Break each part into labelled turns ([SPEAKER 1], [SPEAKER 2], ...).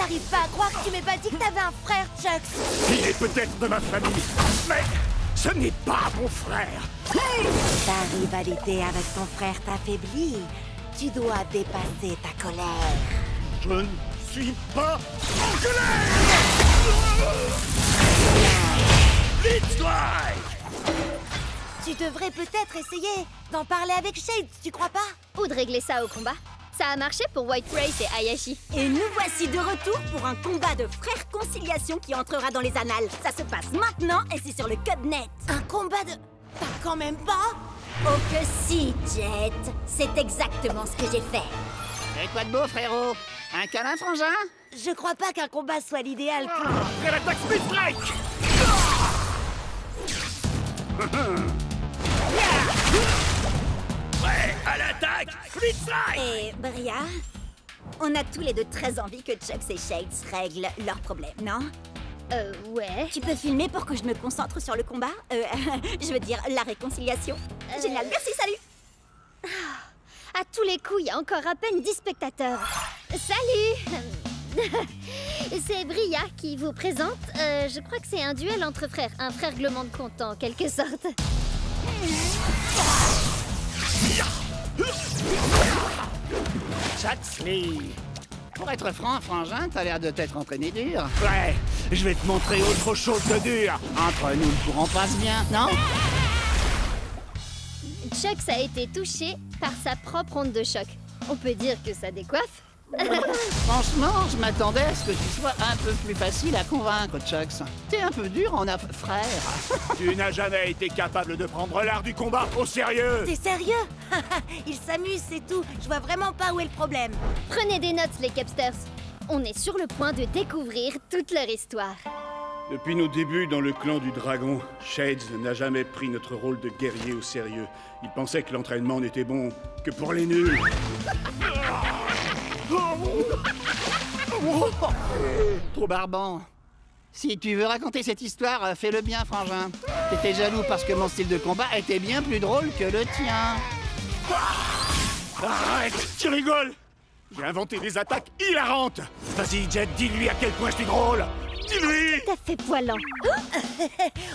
[SPEAKER 1] J'arrive pas à croire que tu m'aies pas dit que t'avais un frère, Chucks.
[SPEAKER 2] Il est peut-être de ma famille, mais ce n'est pas mon frère.
[SPEAKER 1] Ta rivalité avec ton frère t'affaiblit. Tu dois dépasser ta colère.
[SPEAKER 2] Je ne suis pas en colère. Blitzlight!
[SPEAKER 1] Tu devrais peut-être essayer d'en parler avec Shades, tu crois pas?
[SPEAKER 3] Ou de régler ça au combat. Ça a marché pour White Race et Hayashi.
[SPEAKER 4] Et nous voici de retour pour un combat de frères conciliation qui entrera dans les annales. Ça se passe maintenant et c'est sur le Cubnet.
[SPEAKER 1] Un combat de... T'as quand même pas?
[SPEAKER 4] Oh que si, Jet. C'est exactement ce que j'ai fait.
[SPEAKER 5] Et quoi de beau, frérot? Un câlin, frangin?
[SPEAKER 1] Je crois pas qu'un combat soit l'idéal pour...
[SPEAKER 2] Après l'attaque Blitzlight! Prêt à l'attaque Blitzlight!
[SPEAKER 4] Et Bria, on a tous les deux très envie que Chucks et Shades règlent leurs problèmes, non?
[SPEAKER 3] Ouais.
[SPEAKER 4] Tu peux filmer pour que je me concentre sur le combat? Je veux dire, la réconciliation. Génial, merci, salut!
[SPEAKER 3] À tous les coups, il y a encore à peine 10 spectateurs. Salut! C'est Bria qui vous présente. Je crois que c'est un duel entre frères. Un frère règlement de compte, en quelque sorte.
[SPEAKER 5] Chucksley! Pour être franc, frangin, t'as l'air de t'être entraîné dur.
[SPEAKER 2] Ouais, je vais te montrer autre chose de dur.
[SPEAKER 5] Entre nous, le courant passe bien, non?
[SPEAKER 3] Chucks a été touché par sa propre onde de choc. On peut dire que ça décoiffe.
[SPEAKER 5] Franchement, je m'attendais à ce que tu sois un peu plus facile à convaincre, Chucks. T'es un peu dur en frère.
[SPEAKER 2] Tu n'as jamais été capable de prendre l'art du combat au sérieux.
[SPEAKER 1] T'es sérieux? Il s'amuse, c'est tout. Je vois vraiment pas où est le problème.
[SPEAKER 3] Prenez des notes, les Cubsters. On est sur le point de découvrir toute leur histoire.
[SPEAKER 2] Depuis nos débuts dans le clan du dragon, Shades n'a jamais pris notre rôle de guerrier au sérieux. Il pensait que l'entraînement n'était bon que pour les nuls.
[SPEAKER 5] Trop barbant. Si tu veux raconter cette histoire, fais-le bien, frangin. T'étais jaloux parce que mon style de combat était bien plus drôle que le tien.
[SPEAKER 2] Arrête, tu rigoles. J'ai inventé des attaques hilarantes. Vas-y, Jet, dis-lui à quel point je suis drôle. Dis-lui.
[SPEAKER 3] T'as fait poilant.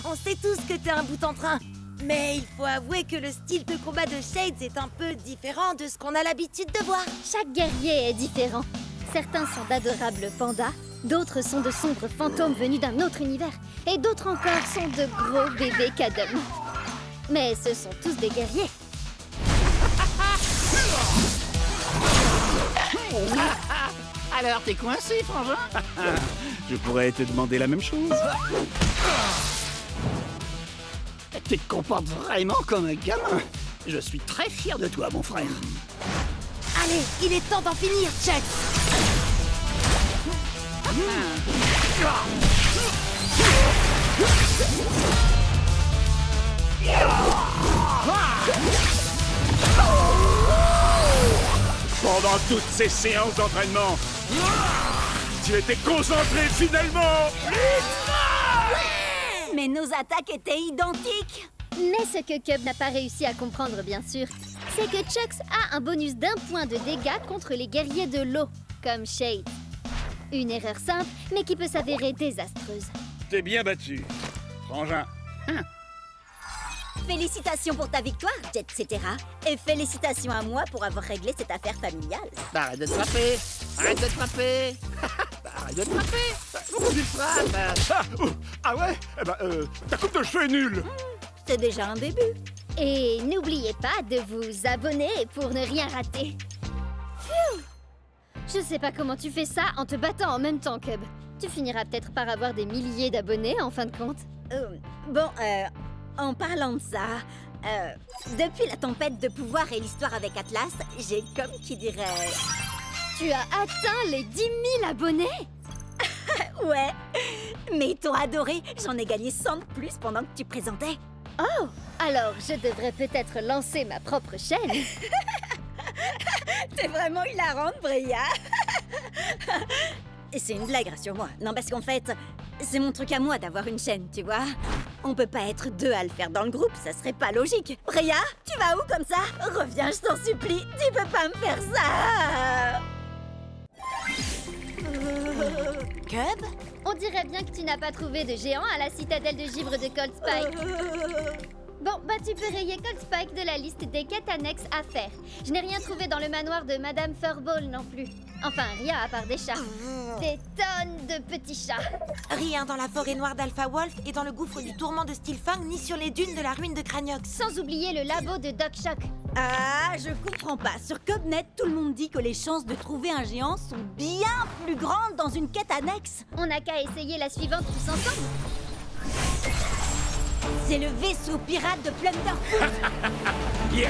[SPEAKER 1] On sait tous que t'es un bout en train. Mais il faut avouer que le style de combat de Shades est un peu différent de ce qu'on a l'habitude de voir.
[SPEAKER 3] Chaque guerrier est différent. Certains sont d'adorables pandas, d'autres sont de sombres fantômes venus d'un autre univers, et d'autres encore sont de gros bébés cadom. Mais ce sont tous des guerriers.
[SPEAKER 5] Alors, t'es coincé, frangin?
[SPEAKER 2] Je pourrais te demander la même chose.
[SPEAKER 5] Tu te comportes vraiment comme un gamin. Je suis très fier de toi, mon frère.
[SPEAKER 1] Allez, il est temps d'en finir, Chuck.
[SPEAKER 2] Pendant toutes ces séances d'entraînement, tu étais concentré finalement.
[SPEAKER 4] Mais nos attaques étaient identiques.
[SPEAKER 3] Mais ce que Cub n'a pas réussi à comprendre, bien sûr, c'est que Chucks a un bonus d'1 point de dégâts contre les guerriers de l'eau, comme Shade. Une erreur simple, mais qui peut s'avérer désastreuse.
[SPEAKER 2] T'es bien battu, frangin.
[SPEAKER 4] Félicitations pour ta victoire, Jet, etc. Et félicitations à moi pour avoir réglé cette affaire familiale.
[SPEAKER 5] Arrête de te frapper. Arrête de te frapper. Arrête de te frapper. Pourquoi tu te frappes?
[SPEAKER 2] Ah ouais? Eh ben, ta coupe de cheveux est nulle.
[SPEAKER 4] C'est déjà un début.
[SPEAKER 3] Et n'oubliez pas de vous abonner pour ne rien rater. Phew! Je sais pas comment tu fais ça en te battant en même temps, Cub. Tu finiras peut-être par avoir des milliers d'abonnés en fin de compte.
[SPEAKER 4] En parlant de ça, depuis la tempête de pouvoir et l'histoire avec Atlas, j'ai comme qui dirait...
[SPEAKER 3] Tu as atteint les 10 000 abonnés?
[SPEAKER 4] Ouais, mais ils t'ont adoré. J'en ai gagné 100 de plus pendant que tu présentais.
[SPEAKER 3] Oh! Alors, je devrais peut-être lancer ma propre chaîne.
[SPEAKER 4] T'es vraiment hilarante, Bria. Et c'est une blague, rassure-moi. Non, parce qu'en fait, c'est mon truc à moi d'avoir une chaîne, tu vois. On peut pas être deux à le faire dans le groupe, ça serait pas logique. Bria, tu vas où comme ça? Reviens, je t'en supplie. Tu peux pas me faire ça.
[SPEAKER 1] Cub?
[SPEAKER 3] On dirait bien que tu n'as pas trouvé de géant à la citadelle de givre de Cold Spike. Bon, bah tu peux rayer Cold Spike de la liste des quêtes annexes à faire. Je n'ai rien trouvé dans le manoir de Madame Furball non plus. Enfin, rien à part des chats. Des tonnes de petits chats.
[SPEAKER 1] Rien dans la forêt noire d'Alpha Wolf et dans le gouffre du tourment de Steelfang, ni sur les dunes de la ruine de Craniox.
[SPEAKER 3] Sans oublier le labo de Doc Shock.
[SPEAKER 4] Ah, je comprends pas. Sur Cobnet, tout le monde dit que les chances de trouver un géant sont bien plus grandes dans une quête annexe.
[SPEAKER 3] On n'a qu'à essayer la suivante tous ensemble.
[SPEAKER 4] C'est le vaisseau pirate de Plunderfoot.
[SPEAKER 6] Yeah!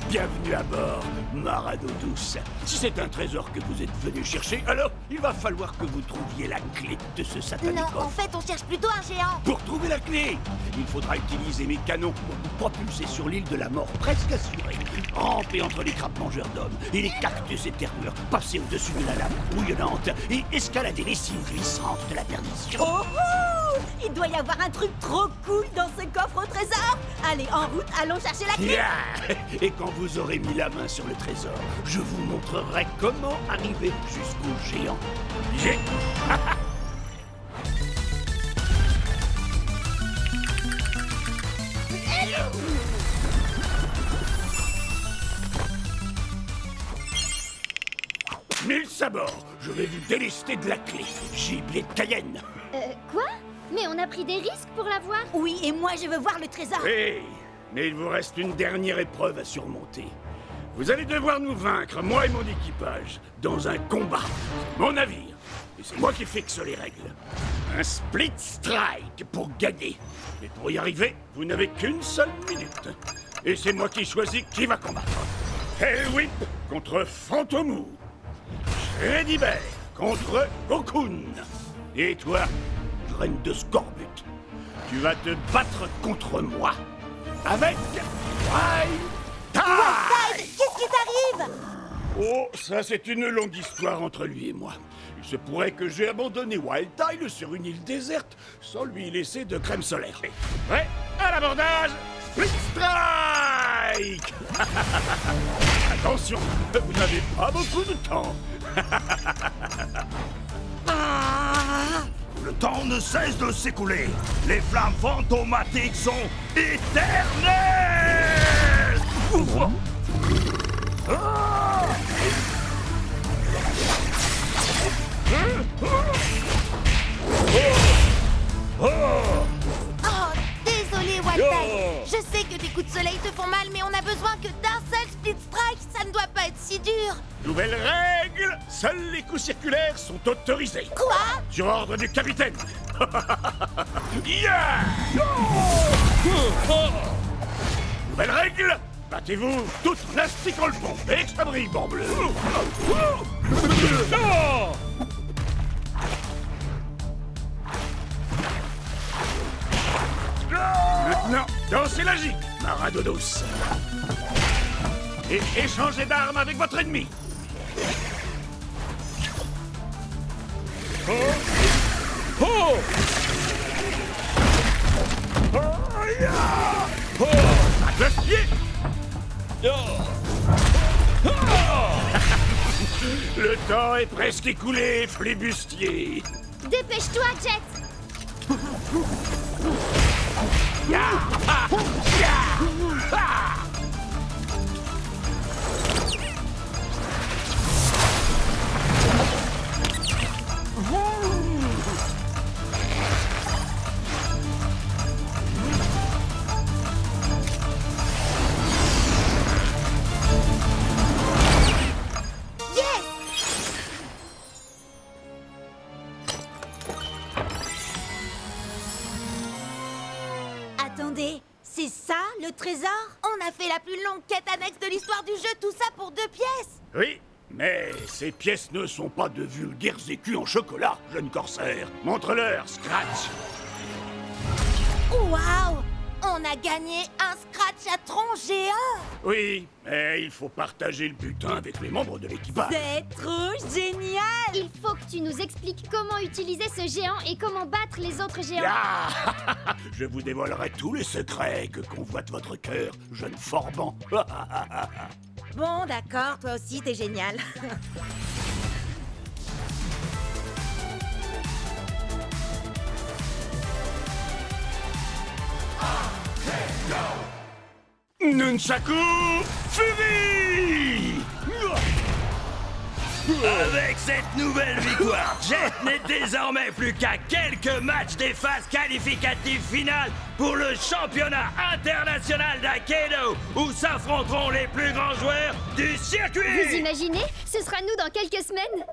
[SPEAKER 6] Bienvenue à bord, Marado douce. Si c'est un trésor que vous êtes venu chercher, alors il va falloir que vous trouviez la clé de ce satanique
[SPEAKER 1] Non,
[SPEAKER 6] coffre.
[SPEAKER 1] en fait, on cherche plutôt un géant.
[SPEAKER 6] Pour trouver la clé, il faudra utiliser mes canons pour vous propulser sur l'île de la mort, presque assurée. Ramper entre les crabes mangeurs d'hommes et les cactus éternels, passer au-dessus de la lave bouillonnante et escalader les cimes glissantes de la perdition.
[SPEAKER 4] Oh, oh! Il doit y avoir un truc trop cool dans ce coffre au trésor. Allez, en route, allons chercher la clé.
[SPEAKER 6] Yeah! Et quand vous aurez mis la main sur le trésor, je vous montrerai comment arriver jusqu'au géant. J'ai... Mille sabords, je vais vous délester de la clé. Gibier de Cayenne.
[SPEAKER 3] Quoi? Mais on a pris des risques pour l'avoir.
[SPEAKER 4] Oui, et moi je veux voir le trésor.
[SPEAKER 6] Hey, mais il vous reste une dernière épreuve à surmonter. Vous allez devoir nous vaincre, moi et mon équipage, dans un combat. C'est mon navire, et c'est moi qui fixe les règles. Un split strike pour gagner. Mais pour y arriver, vous n'avez qu'une seule minute. Et c'est moi qui choisis qui va combattre. Hellwhip contre Fantomou. Shreddy Bear contre Cocoon. Et toi, graine de scorbut, tu vas te battre contre moi avec Wild Tide.
[SPEAKER 1] Qu'est-ce qui t'arrive?
[SPEAKER 6] Oh, ça c'est une longue histoire entre lui et moi. Il se pourrait que j'ai abandonné Wild Tide sur une île déserte sans lui laisser de crème solaire. Prêt à l'abordage, Split Strike. Attention, vous n'avez pas beaucoup de temps. Le temps ne cesse de s'écouler. Les flammes fantomatiques sont éternelles.
[SPEAKER 1] Oh, désolé, Wildtide. Je sais que tes coups de soleil te font mal, mais on a besoin que d'un seul split strike. Ça ne doit pas être si dur.
[SPEAKER 6] Nouvelle règle, seuls les coups circulaires sont autorisés.
[SPEAKER 1] Quoi?
[SPEAKER 6] Sur ordre du capitaine. Yeah! Nouvelle règle, battez-vous toutes en astiquant le pont. Extra brille, bleu. Maintenant, dansez la gigue, Maradodos. Et échangez d'armes avec votre ennemi. À cloche-pied. Le temps est presque écoulé, flibustier.
[SPEAKER 3] Dépêche-toi, Jet.
[SPEAKER 4] Attendez, c'est ça le trésor?
[SPEAKER 1] On a fait la plus longue quête annexe de l'histoire du jeu, tout ça pour 2 pièces.
[SPEAKER 6] Oui, mais ces pièces ne sont pas de vulgaires écus en chocolat, jeune corsaire. Montre-leur, Scratch.
[SPEAKER 1] Waouh! On a gagné un scratch à tronc géant.
[SPEAKER 6] Oui, mais il faut partager le butin avec les membres de l'équipage.
[SPEAKER 4] C'est trop génial!
[SPEAKER 3] Il faut que tu nous expliques comment utiliser ce géant et comment battre les autres géants.
[SPEAKER 6] Ah Je vous dévoilerai tous les secrets que convoite votre cœur, jeune forban.
[SPEAKER 1] Bon, d'accord, toi aussi, t'es génial.
[SPEAKER 6] Nunchaku Fury! Avec cette nouvelle victoire, Jet n'est désormais plus qu'à quelques matchs des phases qualificatives finales pour le championnat international d'Aikido, où s'affronteront les plus grands joueurs du circuit.
[SPEAKER 3] Vous imaginez? Ce sera nous dans quelques semaines.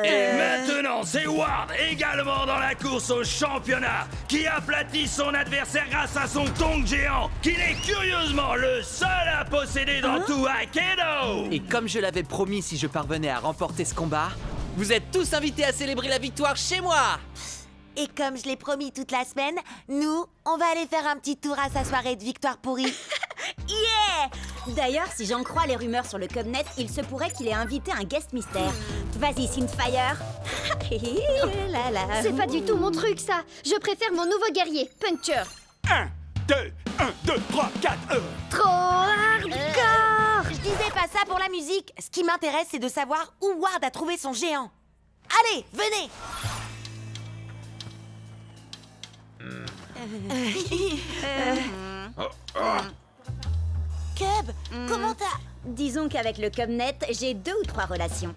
[SPEAKER 6] Et maintenant, c'est Ward, également dans la course au championnat, qui aplatit son adversaire grâce à son tong géant, qu'il est curieusement le seul à posséder dans tout Aikido.
[SPEAKER 7] Et comme je l'avais promis, si je parvenais à remporter ce combat, vous êtes tous invités à célébrer la victoire chez moi.
[SPEAKER 1] Et comme je l'ai promis toute la semaine, nous, on va aller faire un petit tour à sa soirée de victoire pourrie.
[SPEAKER 4] Yeah! D'ailleurs, si j'en crois les rumeurs sur le Cubnet, il se pourrait qu'il ait invité un guest mystère. Vas-y, Synthfire.
[SPEAKER 3] C'est pas du tout mon truc, ça. Je préfère mon nouveau guerrier, Puncture.
[SPEAKER 6] 1, 2, 3, 4,
[SPEAKER 3] Trop hardcore.
[SPEAKER 1] Je disais pas ça pour la musique. Ce qui m'intéresse, c'est de savoir où Ward a trouvé son géant. Allez, venez. Cub, comment t'as...
[SPEAKER 4] Disons qu'avec le Cubnet, j'ai 2 ou 3 relations.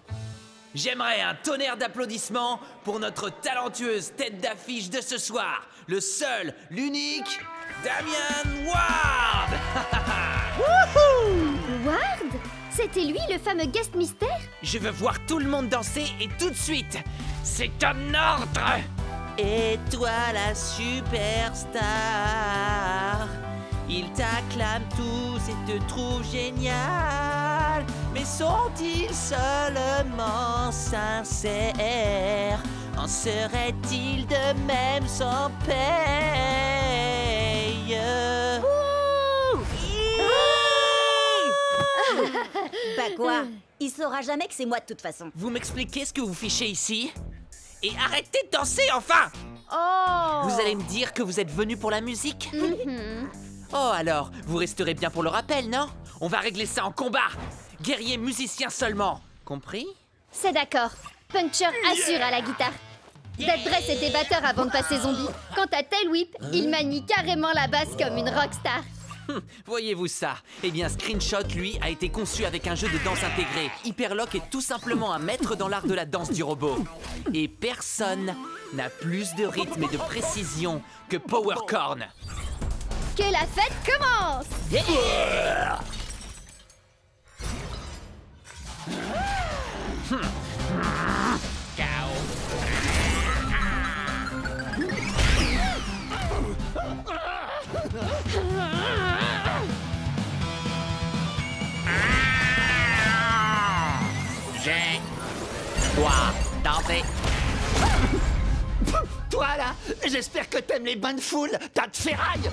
[SPEAKER 7] J'aimerais un tonnerre d'applaudissements pour notre talentueuse tête d'affiche de ce soir, le seul, l'unique, Damian Ward.
[SPEAKER 3] Ward? C'était lui, le fameux guest mystère?
[SPEAKER 7] Je veux voir tout le monde danser et tout de suite. C'est un ordre. Et toi la superstar, ils t'acclament tous et te trouvent génial. Mais sont-ils seulement sincères? En serait-il de même sans paye?
[SPEAKER 4] Bah quoi? Il saura jamais que c'est moi de toute façon.
[SPEAKER 7] Vous m'expliquez ce que vous fichez ici? Et arrêtez de danser, enfin!
[SPEAKER 3] Oh!
[SPEAKER 7] Vous allez me dire que vous êtes venu pour la musique? Oh alors, vous resterez bien pour le rappel, non? On va régler ça en combat! Guerrier musicien seulement, compris?
[SPEAKER 3] C'est d'accord. Puncture assure à la guitare. Dead Dress était batteur avant de passer zombie. Quant à Tail Whip, il manie carrément la basse comme une rockstar.
[SPEAKER 7] Voyez-vous ça? Eh bien, Screenshot, lui, a été conçu avec un jeu de danse intégré. Hyperlock est tout simplement un maître dans l'art de la danse du robot. Et personne n'a plus de rythme et de précision que Powercorn.
[SPEAKER 3] Que la fête commence!
[SPEAKER 7] J'ai toi danser.
[SPEAKER 5] Toi là, j'espère que t'aimes les bains de foule, tas de ferraille.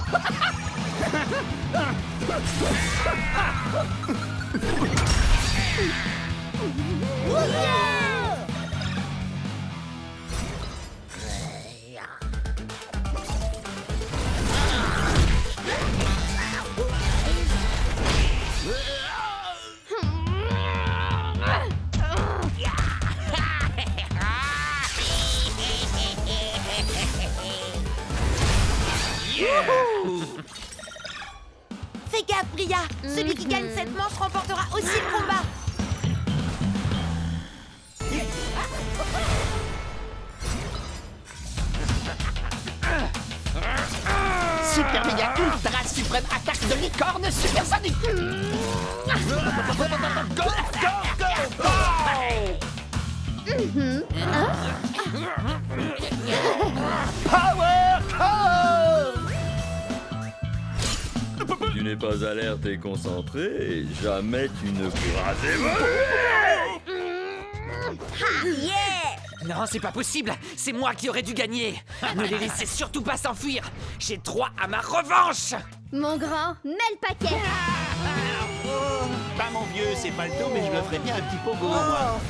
[SPEAKER 1] Fais gaffe, Bria. Celui qui gagne cette manche remportera aussi le combat.
[SPEAKER 5] Super méga ultra suprême attaque de licorne supersonique. Go, go, go, Power Core.
[SPEAKER 8] Tu n'es pas alerte et concentré, jamais tu ne pourras évoluer.
[SPEAKER 7] Non, c'est pas possible. C'est moi qui aurais dû gagner. Ne les laissez surtout pas s'enfuir. J'ai droit à ma revanche.
[SPEAKER 3] Mon grand, mets le paquet!
[SPEAKER 5] Bah mon vieux, c'est pas le tout, mais je me ferais bien un petit pogo, moi.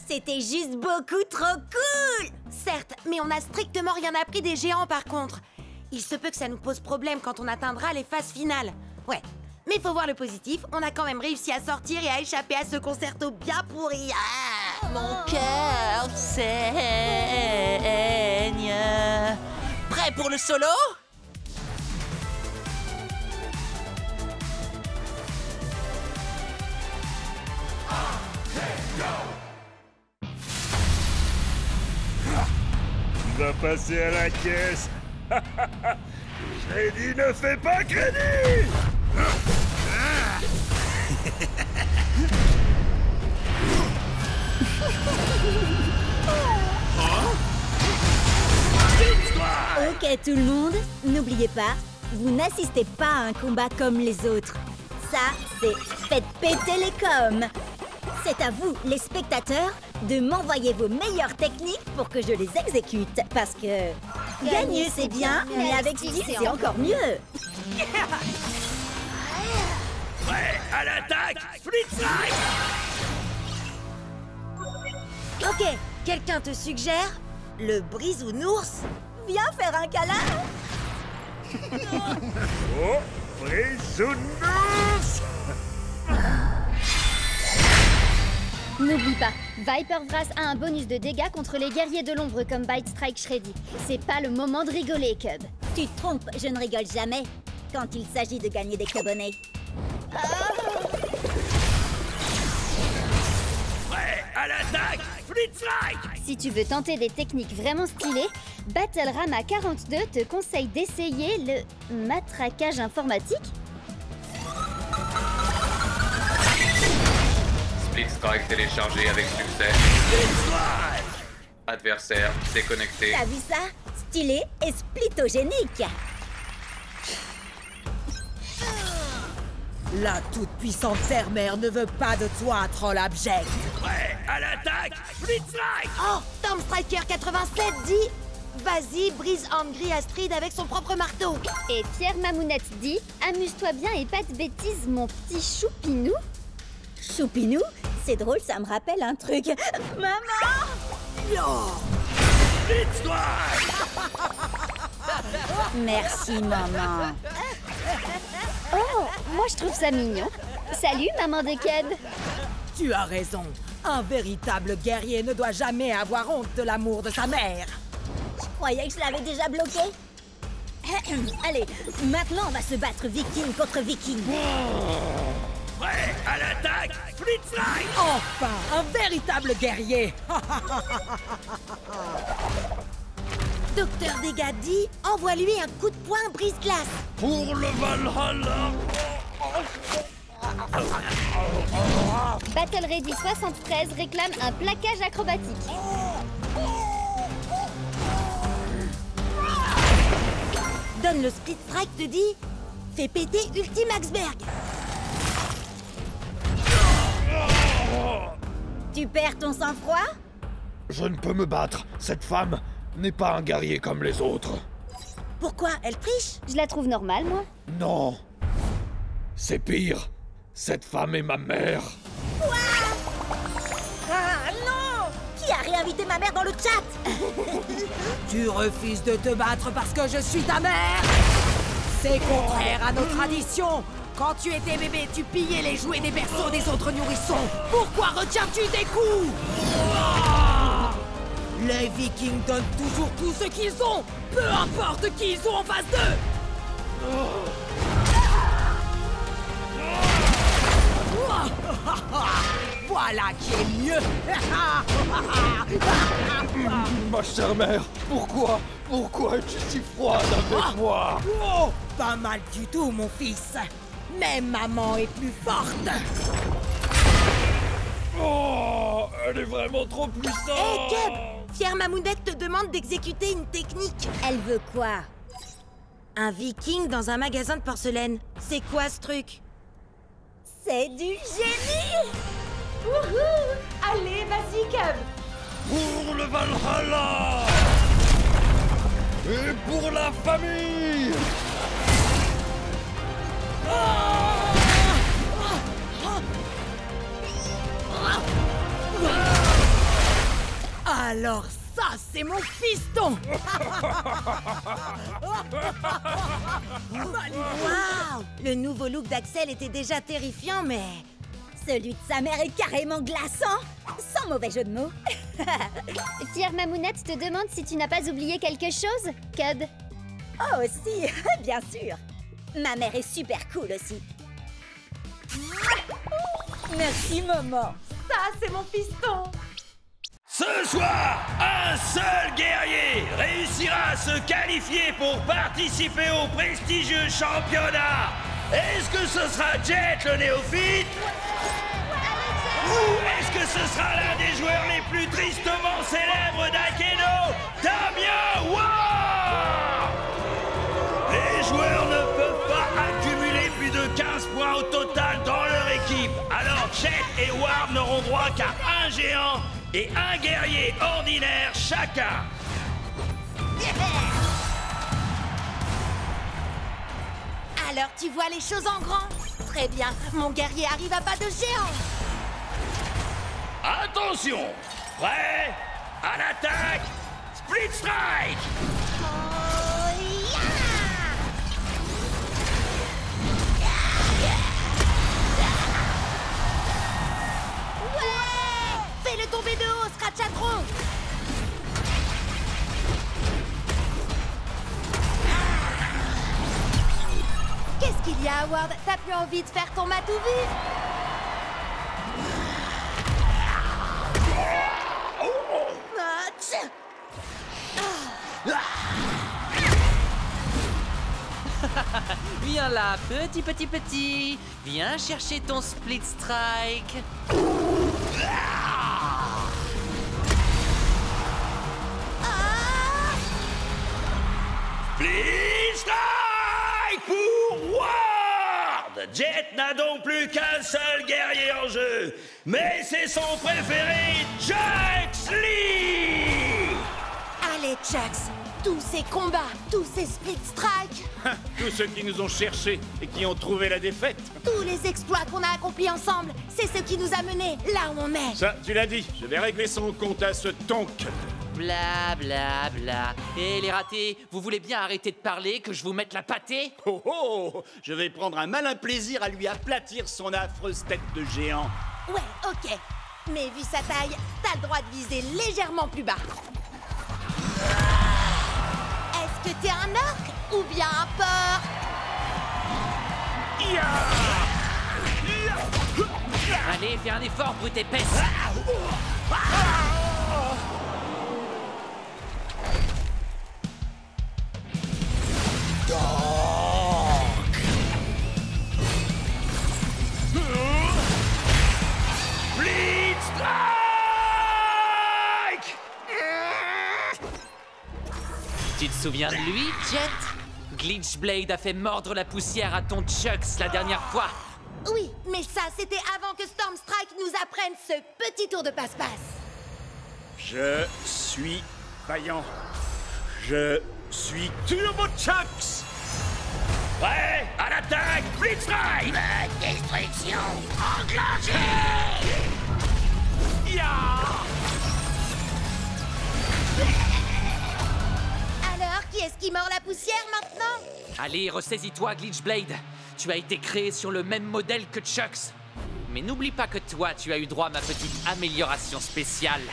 [SPEAKER 4] C'était juste beaucoup trop cool!
[SPEAKER 1] Certes, mais on n'a strictement rien appris des géants par contre. Il se peut que ça nous pose problème quand on atteindra les phases finales. Ouais, mais faut voir le positif, on a quand même réussi à sortir et à échapper à ce concerto bien pourri. Ah,
[SPEAKER 7] Mon cœur saigne. Prêt pour le solo?
[SPEAKER 6] va passer à la caisse. Shreddy ne fait pas crédit.
[SPEAKER 4] Ok tout le monde, n'oubliez pas, vous n'assistez pas à un combat comme les autres. Ça, c'est faites péter les coms. C'est à vous, les spectateurs, de m'envoyer vos meilleures techniques pour que je les exécute. Parce que gagner c'est bien, mais avec style c'est encore mieux.
[SPEAKER 6] Prêt à l'attaque, Flitzrike.
[SPEAKER 1] Ok, quelqu'un te suggère le brisounours?
[SPEAKER 4] Viens faire un câlin.
[SPEAKER 6] Oh, Brisounours.
[SPEAKER 3] N'oublie pas, Viper Vrass a un bonus de dégâts contre les guerriers de l'ombre comme Bite Strike Shreddy. C'est pas le moment de rigoler, Cub.
[SPEAKER 4] Tu te trompes, je ne rigole jamais quand il s'agit de gagner des cubonnets.
[SPEAKER 6] Prêt à l'attaque, Flitzrike.
[SPEAKER 3] Si tu veux tenter des techniques vraiment stylées, Battle-Rama 42 te conseille d'essayer le matraquage informatique.
[SPEAKER 9] Split Strike téléchargé avec succès. Adversaire déconnecté.
[SPEAKER 4] T'as vu ça? Stylé et splitogénique.
[SPEAKER 10] La toute-puissante Terre-Mère ne veut pas de toi, troll abject.
[SPEAKER 6] Prêt à l'attaque, Flitzrike.
[SPEAKER 1] Oh, Stormstriker 87 dit vas-y, brise Angry Astrid avec son propre marteau.
[SPEAKER 3] Et Pierre Mamounette dit amuse-toi bien et pas de bêtises, mon petit choupinou.
[SPEAKER 4] Choupinou? C'est drôle, ça me rappelle un truc. Maman!
[SPEAKER 6] Flitzrike.
[SPEAKER 4] Merci, maman.
[SPEAKER 3] Oh, moi je trouve ça mignon. Salut, maman de Cub.
[SPEAKER 10] Tu as raison. Un véritable guerrier ne doit jamais avoir honte de l'amour de sa mère.
[SPEAKER 4] Je croyais que je l'avais déjà bloqué. Allez, maintenant on va se battre viking contre viking.
[SPEAKER 6] Prêt à l'attaque, Flitzrike.
[SPEAKER 10] Enfin, un véritable guerrier.
[SPEAKER 1] Docteur Dégâts dit envoie-lui un coup de poing brise-glace.
[SPEAKER 6] Pour le Valhalla.
[SPEAKER 3] Battle Ready 73 réclame un plaquage acrobatique.
[SPEAKER 1] Donne le Split Strike te dit fais péter Ultime Axberg.
[SPEAKER 4] Tu perds ton sang-froid?
[SPEAKER 6] Je ne peux me battre. Cette femme n'est pas un guerrier comme les autres.
[SPEAKER 1] Pourquoi? Elle triche?
[SPEAKER 3] Je la trouve normale, moi.
[SPEAKER 6] Non. C'est pire. Cette femme est ma mère.
[SPEAKER 4] Quoi? Ah non! Qui a réinvité ma mère dans le chat?
[SPEAKER 10] Tu refuses de te battre parce que je suis ta mère? C'est contraire à nos traditions. Quand tu étais bébé, tu pillais les jouets des berceaux des autres nourrissons. Pourquoi retiens-tu des coups? Les Vikings donnent toujours tout ce qu'ils ont, peu importe qui ils ont en face d'eux. Voilà qui est mieux.
[SPEAKER 6] Ma chère mère, pourquoi es-tu si froide avec moi?
[SPEAKER 10] Oh, pas mal du tout, mon fils. Mais maman est plus forte.
[SPEAKER 6] Oh, elle est vraiment trop puissante.
[SPEAKER 1] Hé, Cub! Pierre Mamounette te demande d'exécuter une technique.
[SPEAKER 4] Elle veut quoi?
[SPEAKER 1] Un viking dans un magasin de porcelaine. C'est quoi ce truc?
[SPEAKER 4] C'est du génie!
[SPEAKER 1] Wouhou! Allez, vas-y, Cub!
[SPEAKER 6] Pour le Valhalla! Et pour la famille!
[SPEAKER 10] Alors ça, c'est mon fiston.
[SPEAKER 1] Waouh! Le nouveau look d'Axel était déjà terrifiant, mais...
[SPEAKER 4] Celui de sa mère est carrément glaçant, sans mauvais jeu de mots.
[SPEAKER 3] Pierre Mamounette te demande si tu n'as pas oublié quelque chose, Cub.
[SPEAKER 4] Oh, si, bien sûr. Ma mère est super cool aussi. Merci, maman.
[SPEAKER 1] Ça, c'est mon fiston!
[SPEAKER 6] Ça,
[SPEAKER 8] Ce soir, un seul guerrier réussira à se qualifier pour participer au prestigieux championnat. Est-ce que ce sera Jet le néophyte? Ou est-ce que ce sera l'un des joueurs les plus tristement célèbres d'Akedo, Damien Ward? Les joueurs ne peuvent pas accumuler plus de 15 points au total dans leur équipe. Alors Jet et Ward n'auront droit qu'à un géant et un guerrier ordinaire chacun.
[SPEAKER 1] Alors tu vois les choses en grand? Très bien, mon guerrier arrive à pas de géant.
[SPEAKER 8] Attention! Prêt? À l'attaque! Split Strike!
[SPEAKER 1] Ouais! Fais-le tomber de haut, Scratchatron! Qu'est-ce qu'il y a, Howard? T'as plus envie de faire ton matou vu? Ah, tiens.
[SPEAKER 7] Viens là, petit. Viens chercher ton Split Strike.
[SPEAKER 8] Split Strike pour Ward! Jet n'a donc plus qu'un seul guerrier en jeu, mais c'est son préféré, Jux Lee!
[SPEAKER 1] Allez, Jux, tous ces combats, tous ces split strikes,
[SPEAKER 2] Tous ceux qui nous ont cherchés et qui ont trouvé la défaite.
[SPEAKER 1] tous les exploits qu'on a accomplis ensemble, c'est ce qui nous a menés là où on est.
[SPEAKER 2] Ça, tu l'as dit, je vais régler son compte à ce tonk.
[SPEAKER 7] Bla bla bla. Et les ratés, vous voulez bien arrêter de parler, que je vous mette la pâtée?
[SPEAKER 2] Oh oh, je vais prendre un malin plaisir à lui aplatir son affreuse tête de géant.
[SPEAKER 1] Ouais, ok. Mais vu sa taille, t'as le droit de viser légèrement plus bas. Est-ce que t'es un orc ou bien un porc?
[SPEAKER 7] Allez, fais un effort, brute épaisse.
[SPEAKER 8] Split Strike!
[SPEAKER 7] Tu te souviens de lui, Jet? Glitchblade a fait mordre la poussière à ton Jux la dernière fois.
[SPEAKER 1] Oui, mais ça, c'était avant que Stormstrike nous apprenne ce petit tour de passe-passe.
[SPEAKER 2] Je suis vaillant. Je suis Turbo Chucks.
[SPEAKER 8] Prêt? À l'attaque! Split Strike!
[SPEAKER 11] Destruction enclenchée!
[SPEAKER 1] Alors, qui est-ce qui mord la poussière maintenant?
[SPEAKER 7] Allez, ressaisis-toi, Glitchblade. Tu as été créé sur le même modèle que Chucks. Mais n'oublie pas que toi, tu as eu droit à ma petite amélioration spéciale.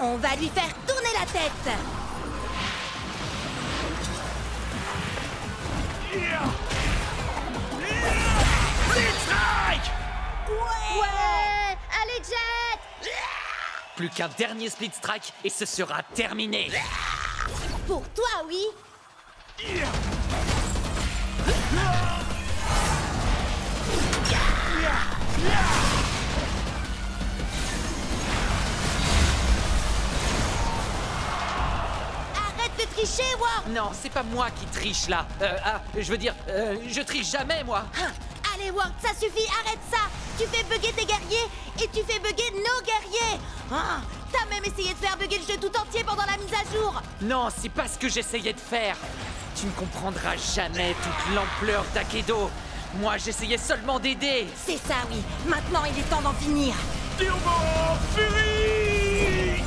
[SPEAKER 1] On va lui faire tourner la tête.
[SPEAKER 8] Split Strike!
[SPEAKER 3] Ouais! Allez, Jet!
[SPEAKER 7] Plus qu'un dernier Split Strike et ce sera terminé.
[SPEAKER 1] Pour toi, oui. Arrête de tricher, Ward.
[SPEAKER 7] Non, c'est pas moi qui triche là. Je veux dire, je triche jamais, moi.
[SPEAKER 1] Ah, allez, Ward, ça suffit, arrête ça. Tu fais bugger tes guerriers et tu fais bugger nos guerriers. Ah, t'as même essayé de faire bugger le jeu tout entier pendant la mise à jour.
[SPEAKER 7] Non, c'est pas ce que j'essayais de faire. Tu ne comprendras jamais toute l'ampleur d'Akedo. Moi, j'essayais seulement d'aider.
[SPEAKER 1] C'est ça, oui. Maintenant, il est temps d'en finir.
[SPEAKER 2] Turbo Fury!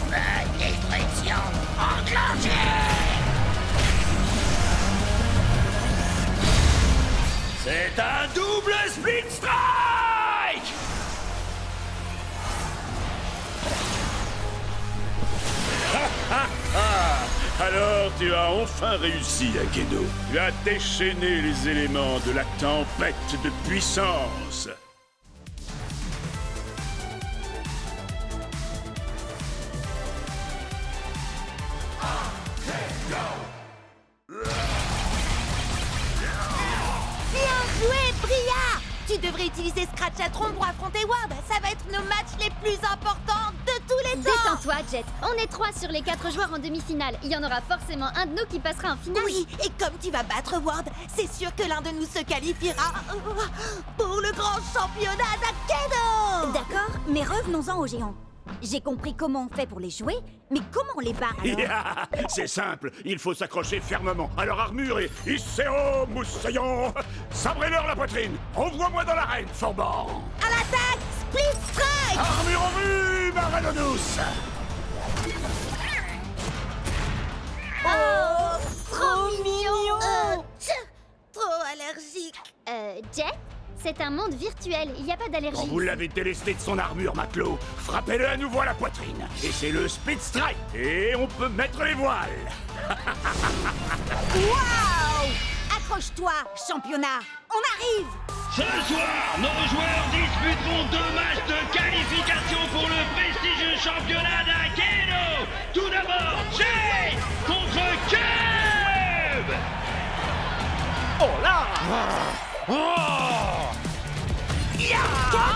[SPEAKER 11] Destruction enclenchée!
[SPEAKER 8] C'est un double Split Strike!
[SPEAKER 2] Alors tu as enfin réussi, Akedo. Tu as déchaîné les éléments de la tempête de puissance.
[SPEAKER 1] Tu devrais utiliser Scratchatron pour affronter Ward. Ça va être nos matchs les plus importants de tous les temps.
[SPEAKER 3] Détends-toi, Jet. On est 3 sur les 4 joueurs en demi-finale. Il y en aura forcément un de nous qui passera en finale.
[SPEAKER 1] Oui, et comme tu vas battre Ward, c'est sûr que l'un de nous se qualifiera pour le grand championnat d'Akedo.
[SPEAKER 4] D'accord, mais revenons-en aux géants. J'ai compris comment on fait pour les jouer, mais comment on les bat alors?
[SPEAKER 6] C'est simple, il faut s'accrocher fermement à leur armure et Isseo Moussaillon. Sabrez-leur la poitrine. Envoie-moi dans l'arène, Forban.
[SPEAKER 1] À l'attaque, Split Strike.
[SPEAKER 6] Armure en vue, ma reine douce.
[SPEAKER 1] Oh, trop mignon. Trop allergique.
[SPEAKER 3] Jet, c'est un monde virtuel, il n'y a pas
[SPEAKER 6] Quand
[SPEAKER 3] d'allergie.
[SPEAKER 6] vous l'avez délesté de son armure, matelot, frappez-le à nouveau à la poitrine. Et c'est le Speed Strike. Et on peut mettre les voiles.
[SPEAKER 4] Waouh! Accroche-toi, championnat. On arrive.
[SPEAKER 8] Ce soir, nos joueurs disputeront 2 matchs de qualification pour le prestigieux championnat d'Akedo. Tout d'abord, Jay contre Cube.
[SPEAKER 5] Oh là!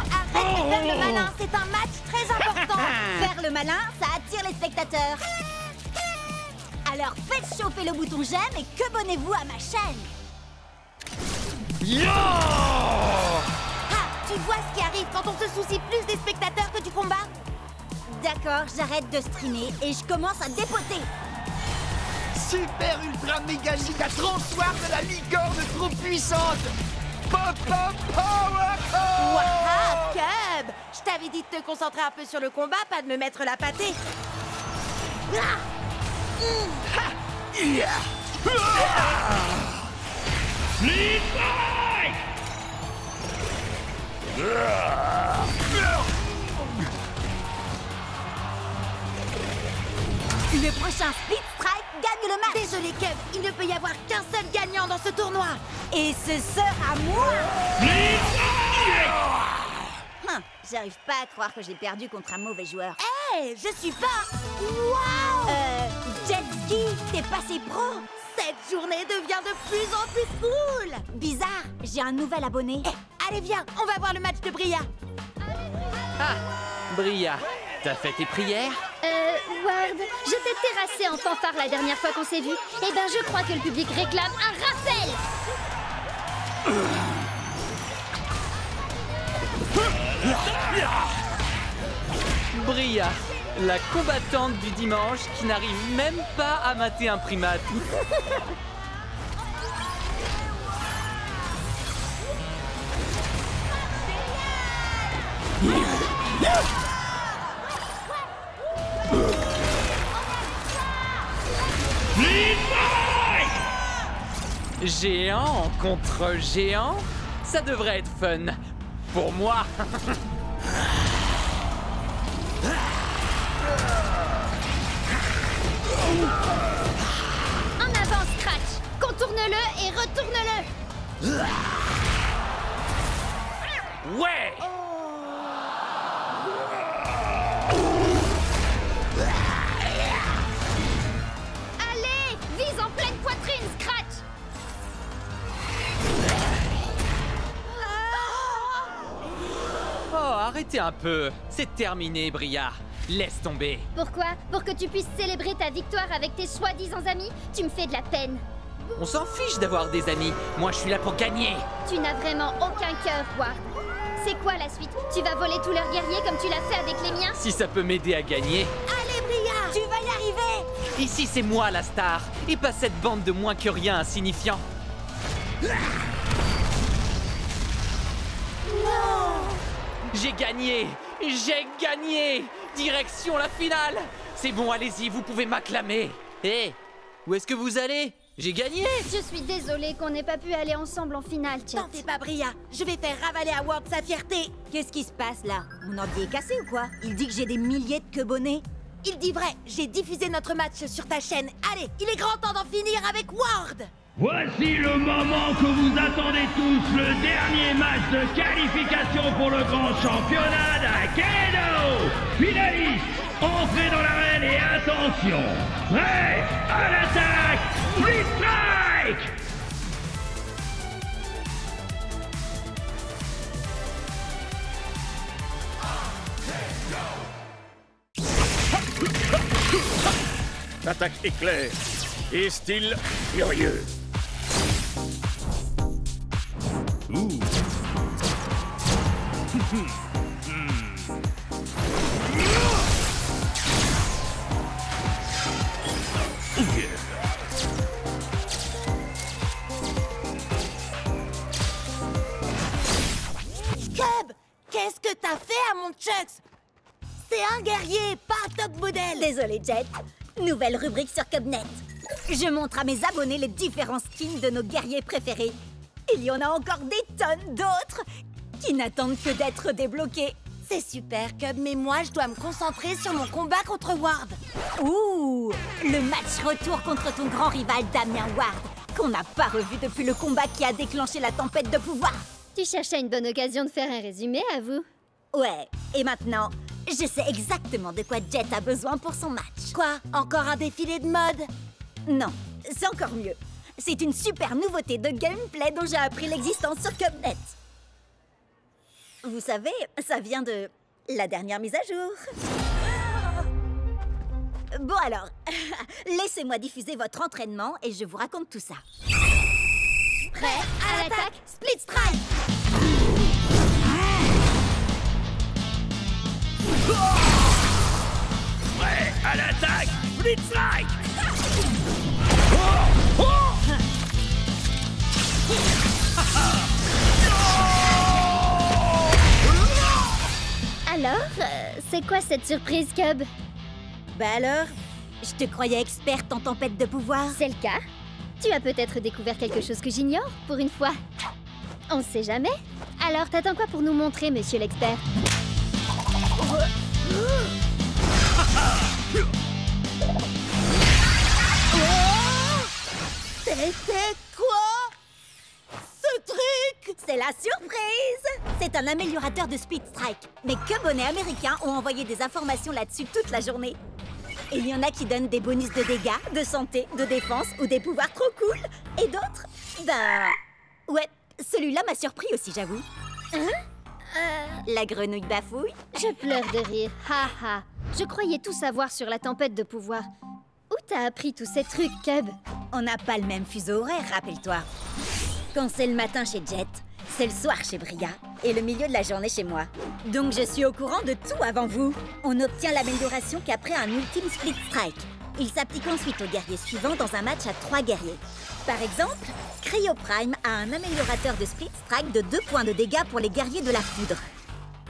[SPEAKER 1] Arrête de faire le malin, c'est un match très important.
[SPEAKER 4] Faire le malin, ça attire les spectateurs. Alors faites chauffer le bouton j'aime et que abonnez-vous à ma chaîne.
[SPEAKER 1] Tu vois ce qui arrive quand on se soucie plus des spectateurs que du combat?
[SPEAKER 4] D'accord, j'arrête de streamer et je commence à dépoter.
[SPEAKER 5] Super ultra méga giga transoir de la licorne trop puissante. Pop pop power.
[SPEAKER 1] Waouh, Cub! Je t'avais dit de te concentrer un peu sur le combat, pas de me mettre la pâtée.
[SPEAKER 8] Split Strike.
[SPEAKER 4] Le prochain Split Strike gagne le match.
[SPEAKER 1] Désolé, Cub, il ne peut y avoir qu'un seul gagnant dans ce tournoi.
[SPEAKER 4] Et ce sera moi.
[SPEAKER 8] Split Strike.
[SPEAKER 4] J'arrive pas à croire que j'ai perdu contre un mauvais joueur.
[SPEAKER 1] Hé, je suis pas... Waouh!
[SPEAKER 4] Jet Ski, t'es passé pro.
[SPEAKER 1] Cette journée devient de plus en plus cool.
[SPEAKER 4] Bizarre, j'ai un nouvel abonné.
[SPEAKER 1] Allez, viens, on va voir le match de Bria.
[SPEAKER 7] Ah, Bria, t'as fait tes prières?
[SPEAKER 3] Ward, je t'ai terrassé en fanfare la dernière fois qu'on s'est vu. Eh ben, je crois que le public réclame un rappel.
[SPEAKER 7] Bria, la combattante du dimanche qui n'arrive même pas à mater un primate. Géant contre géant, ça devrait être fun. Pour moi.
[SPEAKER 3] En avant, Scratch. Contourne-le et retourne-le.
[SPEAKER 7] Ouais.
[SPEAKER 3] Allez, vise en pleine poitrine, Scratch.
[SPEAKER 7] Oh, arrêtez un peu. C'est terminé, Bria. Laisse tomber.
[SPEAKER 3] Pourquoi? Pour que tu puisses célébrer ta victoire avec tes soi-disant amis? Tu me fais de la peine.
[SPEAKER 7] On s'en fiche d'avoir des amis. Moi, je suis là pour gagner.
[SPEAKER 3] Tu n'as vraiment aucun cœur, Ward. C'est quoi la suite? Tu vas voler tous leurs guerriers comme tu l'as fait avec les miens?
[SPEAKER 7] Si ça peut m'aider à gagner.
[SPEAKER 1] Allez, Bria, tu vas y arriver.
[SPEAKER 7] Ici, c'est moi la star. Et pas cette bande de moins que rien insignifiants. J'ai gagné! J'ai gagné! Direction la finale! C'est bon, allez-y, vous pouvez m'acclamer! Hé! Où est-ce que vous allez? J'ai gagné!
[SPEAKER 3] Je suis désolée qu'on n'ait pas pu aller ensemble en finale, Chet.
[SPEAKER 1] T'en fais pas, Bria. Je vais faire ravaler à Ward sa fierté.
[SPEAKER 4] Qu'est-ce qui se passe là? Mon ordi est cassé ou quoi? Il dit que j'ai des milliers de quebonnets.
[SPEAKER 1] Il dit vrai, j'ai diffusé notre match sur ta chaîne. Allez, il est grand temps d'en finir avec Ward.
[SPEAKER 8] Voici le moment que vous attendez tous, le dernier match de qualification pour le grand championnat d'Akedo. Finalistes, entrez dans l'arène et attention, prêt à l'attaque, Split Strike.
[SPEAKER 6] attaque éclair et style furieux. Ouh.
[SPEAKER 1] Cub, qu'est-ce que t'as fait à mon Chucks? C'est un guerrier, pas un top modèle.
[SPEAKER 4] Désolé, Jet. Nouvelle rubrique sur Cubnet. Je montre à mes abonnés les différents skins de nos guerriers préférés. Il y en a encore des tonnes d'autres qui n'attendent que d'être débloqués.
[SPEAKER 1] C'est super, Cub, mais moi, je dois me concentrer sur mon combat contre Ward.
[SPEAKER 4] Ouh, le match retour contre ton grand rival Damien Ward, qu'on n'a pas revu depuis le combat qui a déclenché la tempête de pouvoir.
[SPEAKER 3] Tu cherchais une bonne occasion de faire un résumé, à vous?
[SPEAKER 4] Ouais, et maintenant, je sais exactement de quoi Jet a besoin pour son match.
[SPEAKER 1] Quoi? Encore un défilé de mode?
[SPEAKER 4] Non, c'est encore mieux. C'est une super nouveauté de gameplay dont j'ai appris l'existence sur Cubnet. Vous savez, ça vient de la dernière mise à jour. Bon alors, laissez-moi diffuser votre entraînement et je vous raconte tout ça.
[SPEAKER 1] Prêt à l'attaque, Split Strike!
[SPEAKER 8] Prêt à l'attaque, Split Strike!
[SPEAKER 3] Alors, c'est quoi cette surprise, Cub?
[SPEAKER 4] Bah alors, je te croyais experte en tempête de pouvoir.
[SPEAKER 3] C'est le cas. Tu as peut-être découvert quelque chose que j'ignore, pour une fois. On sait jamais. Alors, t'attends quoi pour nous montrer, monsieur l'expert?
[SPEAKER 1] C'était quoi ce truc?
[SPEAKER 4] C'est la surprise! C'est un améliorateur de Split Strike. Mes Cubonnets américains ont envoyé des informations là-dessus toute la journée. Et il y en a qui donnent des bonus de dégâts, de santé, de défense ou des pouvoirs trop cool. Et d'autres, ben... Ouais, celui-là m'a surpris aussi, j'avoue.
[SPEAKER 3] Hein?
[SPEAKER 4] La grenouille bafouille.
[SPEAKER 3] Je pleure de rire. Ha ha. Je croyais tout savoir sur la tempête de pouvoir. Où t'as appris tous ces trucs, Cub?
[SPEAKER 4] On n'a pas le même fuseau horaire, rappelle-toi. Quand c'est le matin chez Jet, c'est le soir chez Bria et le milieu de la journée chez moi. Donc je suis au courant de tout avant vous. On obtient l'amélioration qu'après un ultime Split Strike. Il s'applique ensuite aux guerriers suivants dans un match à 3 guerriers. Par exemple, Cryo Prime a un améliorateur de Split Strike de 2 points de dégâts pour les guerriers de la foudre.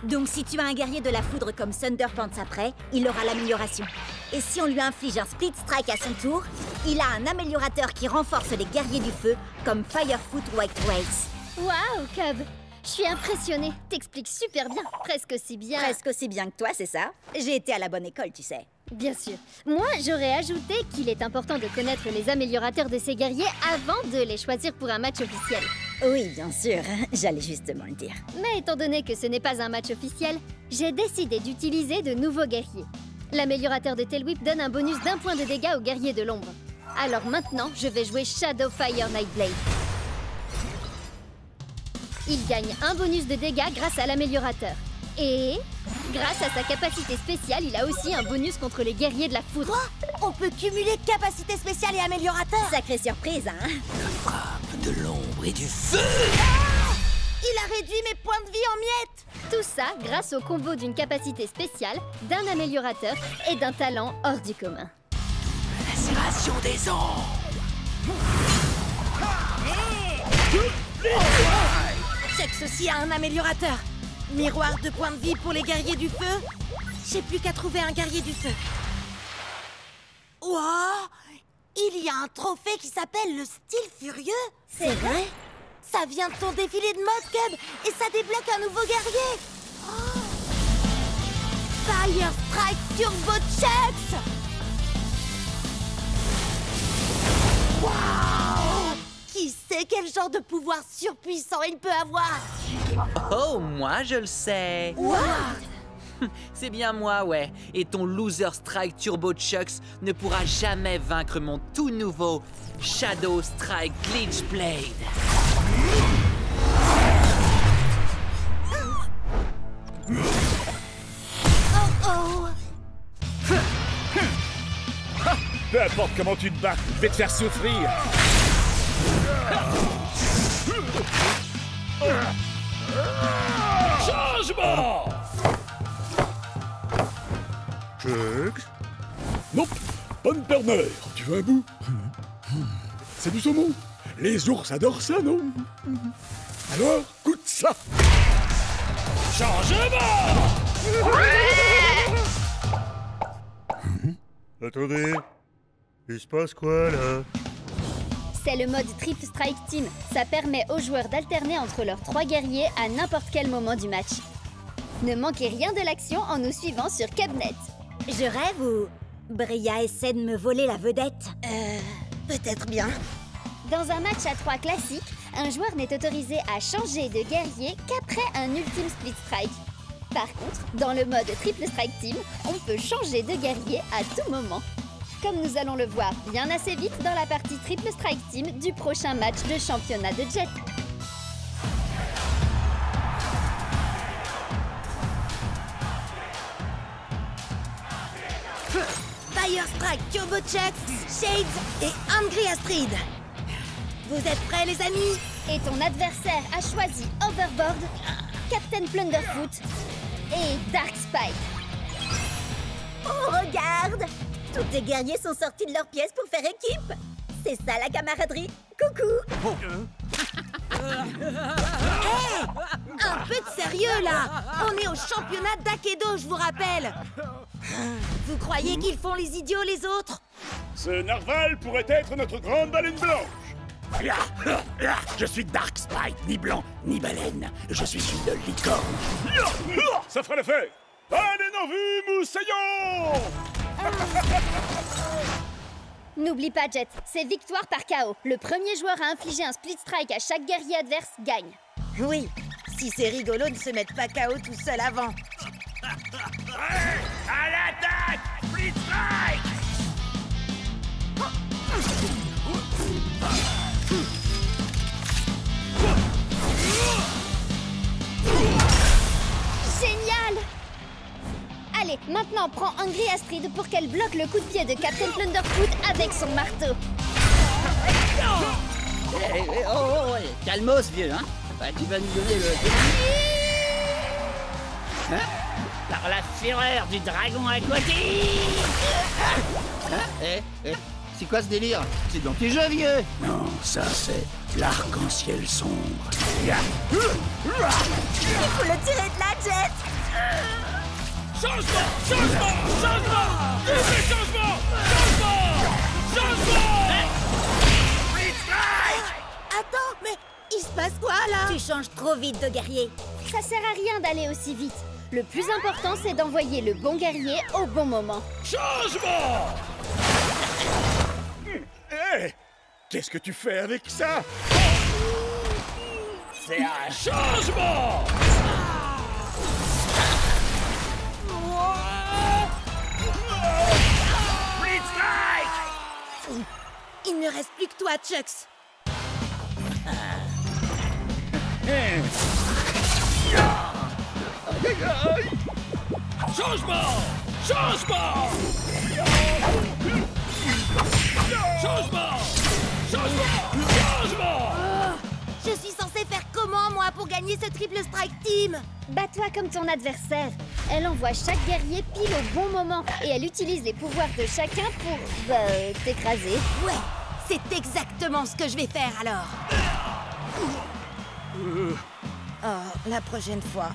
[SPEAKER 4] Donc si tu as un guerrier de la foudre comme Thunderpants après, il aura l'amélioration. Et si on lui inflige un Split Strike à son tour, il a un améliorateur qui renforce les guerriers du feu comme Firefoot White Race.
[SPEAKER 3] Waouh, Cub! Je suis impressionnée. T'expliques super bien. Presque aussi bien.
[SPEAKER 4] Presque aussi bien que toi, c'est ça? J'ai été à la bonne école, tu sais.
[SPEAKER 3] Bien sûr. Moi, j'aurais ajouté qu'il est important de connaître les améliorateurs de ces guerriers avant de les choisir pour un match officiel.
[SPEAKER 4] Oui, bien sûr. J'allais justement le dire.
[SPEAKER 3] Mais étant donné que ce n'est pas un match officiel, j'ai décidé d'utiliser de nouveaux guerriers. L'améliorateur de Tailwhip donne un bonus d'1 point de dégâts aux guerriers de l'ombre. Alors maintenant, je vais jouer Shadowfire Nightblade. Il gagne un bonus de dégâts grâce à l'améliorateur. Et grâce à sa capacité spéciale, il a aussi un bonus contre les guerriers de la foudre.
[SPEAKER 1] Quoi? On peut cumuler capacité spéciale et améliorateur?
[SPEAKER 4] Sacrée surprise, hein?
[SPEAKER 7] Frappe de l'ombre et du feu!
[SPEAKER 1] Il a réduit mes points de vie en miettes!
[SPEAKER 3] Tout ça grâce au combo d'une capacité spéciale, d'un améliorateur et d'un talent hors du commun.
[SPEAKER 7] Lacération des ombres!
[SPEAKER 1] Check ceci a un améliorateur. Miroir de points de vie pour les guerriers du feu. J'ai plus qu'à trouver un guerrier du feu. Wow! Il y a un trophée qui s'appelle le style furieux.
[SPEAKER 4] C'est vrai?
[SPEAKER 1] Ça vient de ton défilé de mode, Cub, et ça débloque un nouveau guerrier. Oh. Fire Strike Turbo Chucks. Waouh! Qui sait quel genre de pouvoir surpuissant il peut avoir?
[SPEAKER 7] Oh, moi je le sais.
[SPEAKER 1] What?
[SPEAKER 7] C'est bien moi, ouais. Et ton Loser Strike Turbo Chucks ne pourra jamais vaincre mon tout nouveau Shadow Strike Glitch Blade.
[SPEAKER 1] Oh oh!
[SPEAKER 6] Peu à
[SPEAKER 2] importe comment tu te bats, je vais te faire souffrir.
[SPEAKER 8] Changement!
[SPEAKER 2] Chugs? Non, bonne père-mère. Tu veux un bout? C'est du saumon. Les ours adorent ça, non? Alors, goûte ça.
[SPEAKER 8] Changement!
[SPEAKER 12] Attendez, il se passe quoi là?
[SPEAKER 3] C'est le mode Triple Strike Team. Ça permet aux joueurs d'alterner entre leurs 3 guerriers à n'importe quel moment du match. Ne manquez rien de l'action en nous suivant sur Cubnet.
[SPEAKER 4] Je rêve ou Bria essaie de me voler la vedette?
[SPEAKER 1] Peut-être bien.
[SPEAKER 3] Dans un match à 3 classique, un joueur n'est autorisé à changer de guerrier qu'après un ultime split strike. Par contre, dans le mode Triple Strike Team, on peut changer de guerrier à tout moment. Comme nous allons le voir bien assez vite dans la partie Triple Strike Team du prochain match de championnat de Jet.
[SPEAKER 1] Fire Strike, Turbo Chucks, Shades et Angry Astrid. Vous êtes prêts, les amis?
[SPEAKER 3] Et ton adversaire a choisi Overboard, Captain Plunderfoot et Dark Spike.
[SPEAKER 4] Oh, regarde! Tous tes guerriers sont sortis de leur pièce pour faire équipe. C'est ça la camaraderie. Coucou!
[SPEAKER 1] Un peu de sérieux, là! On est au championnat d'Akedo, je vous rappelle! Vous croyez qu'ils font les idiots, les autres?
[SPEAKER 2] Ce narval pourrait être notre grande baleine blanche.
[SPEAKER 6] Je suis Dark Spike, ni blanc, ni baleine. Je suis une licorne.
[SPEAKER 2] Ça fera l'affaire. Allez, non vu, moussaillon!
[SPEAKER 3] N'oublie pas, Jet, c'est victoire par KO. Le premier joueur à infliger un split strike à chaque guerrier adverse gagne.
[SPEAKER 1] Oui, si c'est rigolo de se mettre pas KO tout seul avant.
[SPEAKER 8] Ouais, à l'attaque! Split strike!
[SPEAKER 3] Génial! Allez, maintenant prends Angry Astrid pour qu'elle bloque le coup de pied de Captain Plunderfoot avec son marteau.
[SPEAKER 5] Calmos, vieux, hein? Bah, tu vas nous donner le... Hein? Par la fureur du dragon aquatique! C'est quoi ce délire? C'est dans tes jeux, vieux!
[SPEAKER 6] Non, ça c'est l'arc-en-ciel sombre.
[SPEAKER 4] Il faut le tirer de la Jet!
[SPEAKER 8] Changement! Changement! Changement! Double changement! Changement! Changement! Split strike!
[SPEAKER 1] Attends, mais il se passe quoi, là?
[SPEAKER 4] Tu changes trop vite de guerrier.
[SPEAKER 3] Ça sert à rien d'aller aussi vite. Le plus important, c'est d'envoyer le bon guerrier au bon moment.
[SPEAKER 8] Changement!
[SPEAKER 2] Hé! Qu'est-ce que tu fais avec ça?
[SPEAKER 8] C'est un changement! Split strike!
[SPEAKER 1] Il ne reste plus que toi, Chucks.
[SPEAKER 8] Changement! Changement! Changement! Changement! Changement!
[SPEAKER 1] Je suis censée faire comment, moi, pour gagner ce Triple Strike Team?
[SPEAKER 3] Bats-toi comme ton adversaire. Elle envoie chaque guerrier pile au bon moment et elle utilise les pouvoirs de chacun pour, t'écraser.
[SPEAKER 1] Ouais, c'est exactement ce que je vais faire, alors. Oh, la prochaine fois.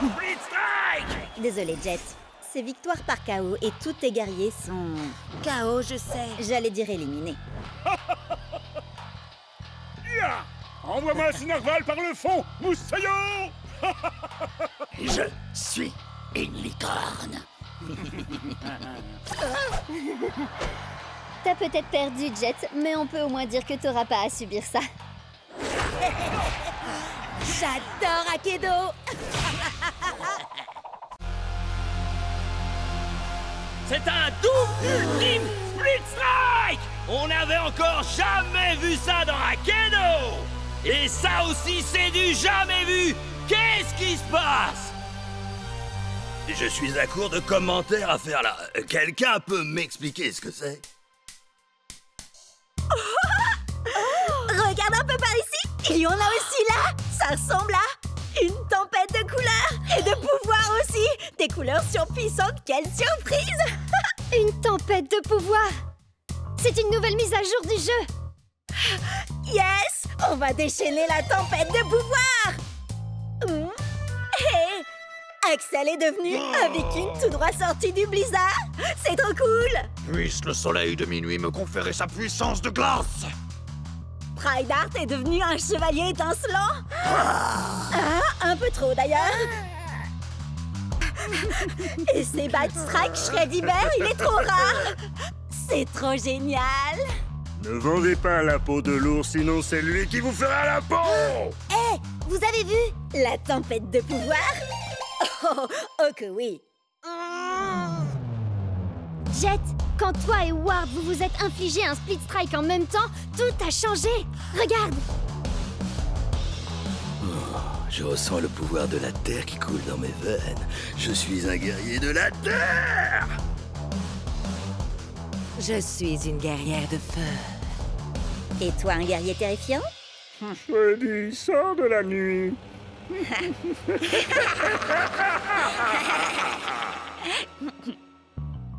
[SPEAKER 8] Split strike!
[SPEAKER 4] Désolé, Jet. C'est victoire par KO et tous tes guerriers sont...
[SPEAKER 1] KO, je sais.
[SPEAKER 4] J'allais dire éliminés.
[SPEAKER 2] Ya! Envoie-moi ce narval par le fond, moussaillon!
[SPEAKER 6] Je suis une licorne.
[SPEAKER 3] T'as peut-être perdu, Jet, mais on peut au moins dire que t'auras pas à subir ça.
[SPEAKER 1] J'adore Akedo.
[SPEAKER 8] C'est un double ultime Split Strike! On n'avait encore jamais vu ça dans Akeno! Et ça aussi, c'est du jamais vu! Qu'est-ce qui se passe?
[SPEAKER 13] Je suis à court de commentaires à faire là. Quelqu'un peut m'expliquer ce que c'est?
[SPEAKER 4] Regarde un peu par ici. Il y en a aussi là. Ça ressemble à une tempête de couleurs et de pouvoirs aussi. Des couleurs surpuissantes. Quelle surprise!
[SPEAKER 3] Une tempête de pouvoir. C'est une nouvelle mise à jour du jeu.
[SPEAKER 4] Yes! On va déchaîner la tempête de pouvoir. Hey! Axel est devenu un viking tout droit sorti du blizzard. C'est trop cool.
[SPEAKER 13] Puisse le soleil de minuit me conférer sa puissance de glace.
[SPEAKER 4] Pride Art est devenu un chevalier étincelant. Un peu trop d'ailleurs. Et c'est Bite Strike Shreddy Bear, il est trop rare. C'est trop génial.
[SPEAKER 12] Ne vendez pas la peau de l'ours, sinon c'est lui qui vous fera la peau.
[SPEAKER 4] Hé, vous avez vu la tempête de pouvoir? Oh que oui.
[SPEAKER 3] Jet, quand toi et Ward vous vous êtes infligé un Split Strike en même temps, tout a changé. Regarde.
[SPEAKER 13] Je ressens le pouvoir de la terre qui coule dans mes veines. Je suis un guerrier de la terre.
[SPEAKER 1] Je suis une guerrière de feu.
[SPEAKER 4] Et toi, un guerrier terrifiant?
[SPEAKER 12] Shreddy, sors de la nuit.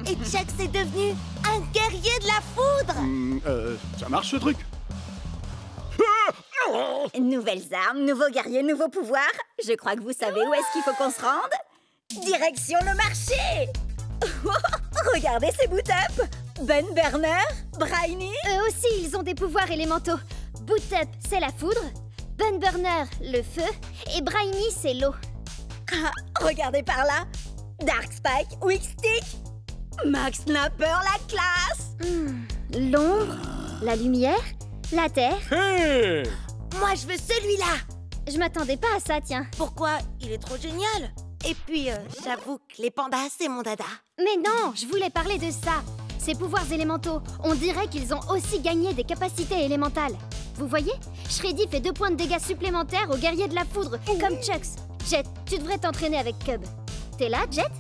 [SPEAKER 1] Et Jack c'est devenu un guerrier de la foudre.
[SPEAKER 2] Ça marche ce truc?
[SPEAKER 4] Nouvelles armes, nouveaux guerriers, nouveaux pouvoirs. Je crois que vous savez où est-ce qu'il faut qu'on se rende. Direction le marché. Regardez ces boot-up. Ben Burner, Briny.
[SPEAKER 3] Eux aussi, ils ont des pouvoirs élémentaux. Boot-up, c'est la foudre. Ben Burner, le feu. Et Briny, c'est l'eau.
[SPEAKER 4] Regardez par là. Dark Spike, Weak Stick. Max Snapper, la classe.
[SPEAKER 3] L'ombre, la lumière, la terre.
[SPEAKER 2] Hey!
[SPEAKER 1] Moi je veux celui-là.
[SPEAKER 3] Je m'attendais pas à ça, tiens.
[SPEAKER 1] Pourquoi? Il est trop génial. Et puis, j'avoue que les pandas, c'est mon dada.
[SPEAKER 3] Mais non, je voulais parler de ça. Ces pouvoirs élémentaux, on dirait qu'ils ont aussi gagné des capacités élémentales. Vous voyez? Shreddy fait 2 points de dégâts supplémentaires aux guerriers de la foudre, comme Chucks. Jet, tu devrais t'entraîner avec Cub. T'es là, Jet?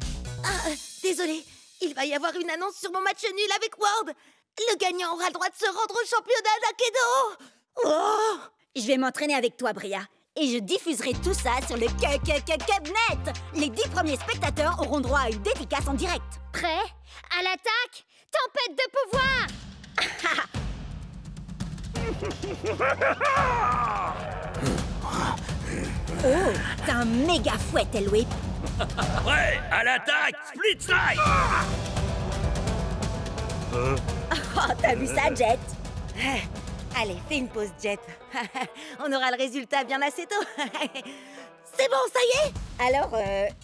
[SPEAKER 1] Désolé, il va y avoir une annonce sur mon match nul avec Ward. Le gagnant aura le droit de se rendre au championnat d'Akedo.
[SPEAKER 4] Oh! Je vais m'entraîner avec toi, Bria. Et je diffuserai tout ça sur le Cubnet. Les 10 premiers spectateurs auront droit à une dédicace en direct.
[SPEAKER 3] Prêt? À l'attaque? Tempête de pouvoir!
[SPEAKER 4] Oh, t'as un méga fouet, Elwip.
[SPEAKER 8] Prêt? À l'attaque! Split Strike!
[SPEAKER 4] Oh, t'as vu ça, Jet?
[SPEAKER 1] Allez, fais une pause, Jet. On aura le résultat bien assez tôt. C'est bon, ça y est?
[SPEAKER 4] Alors,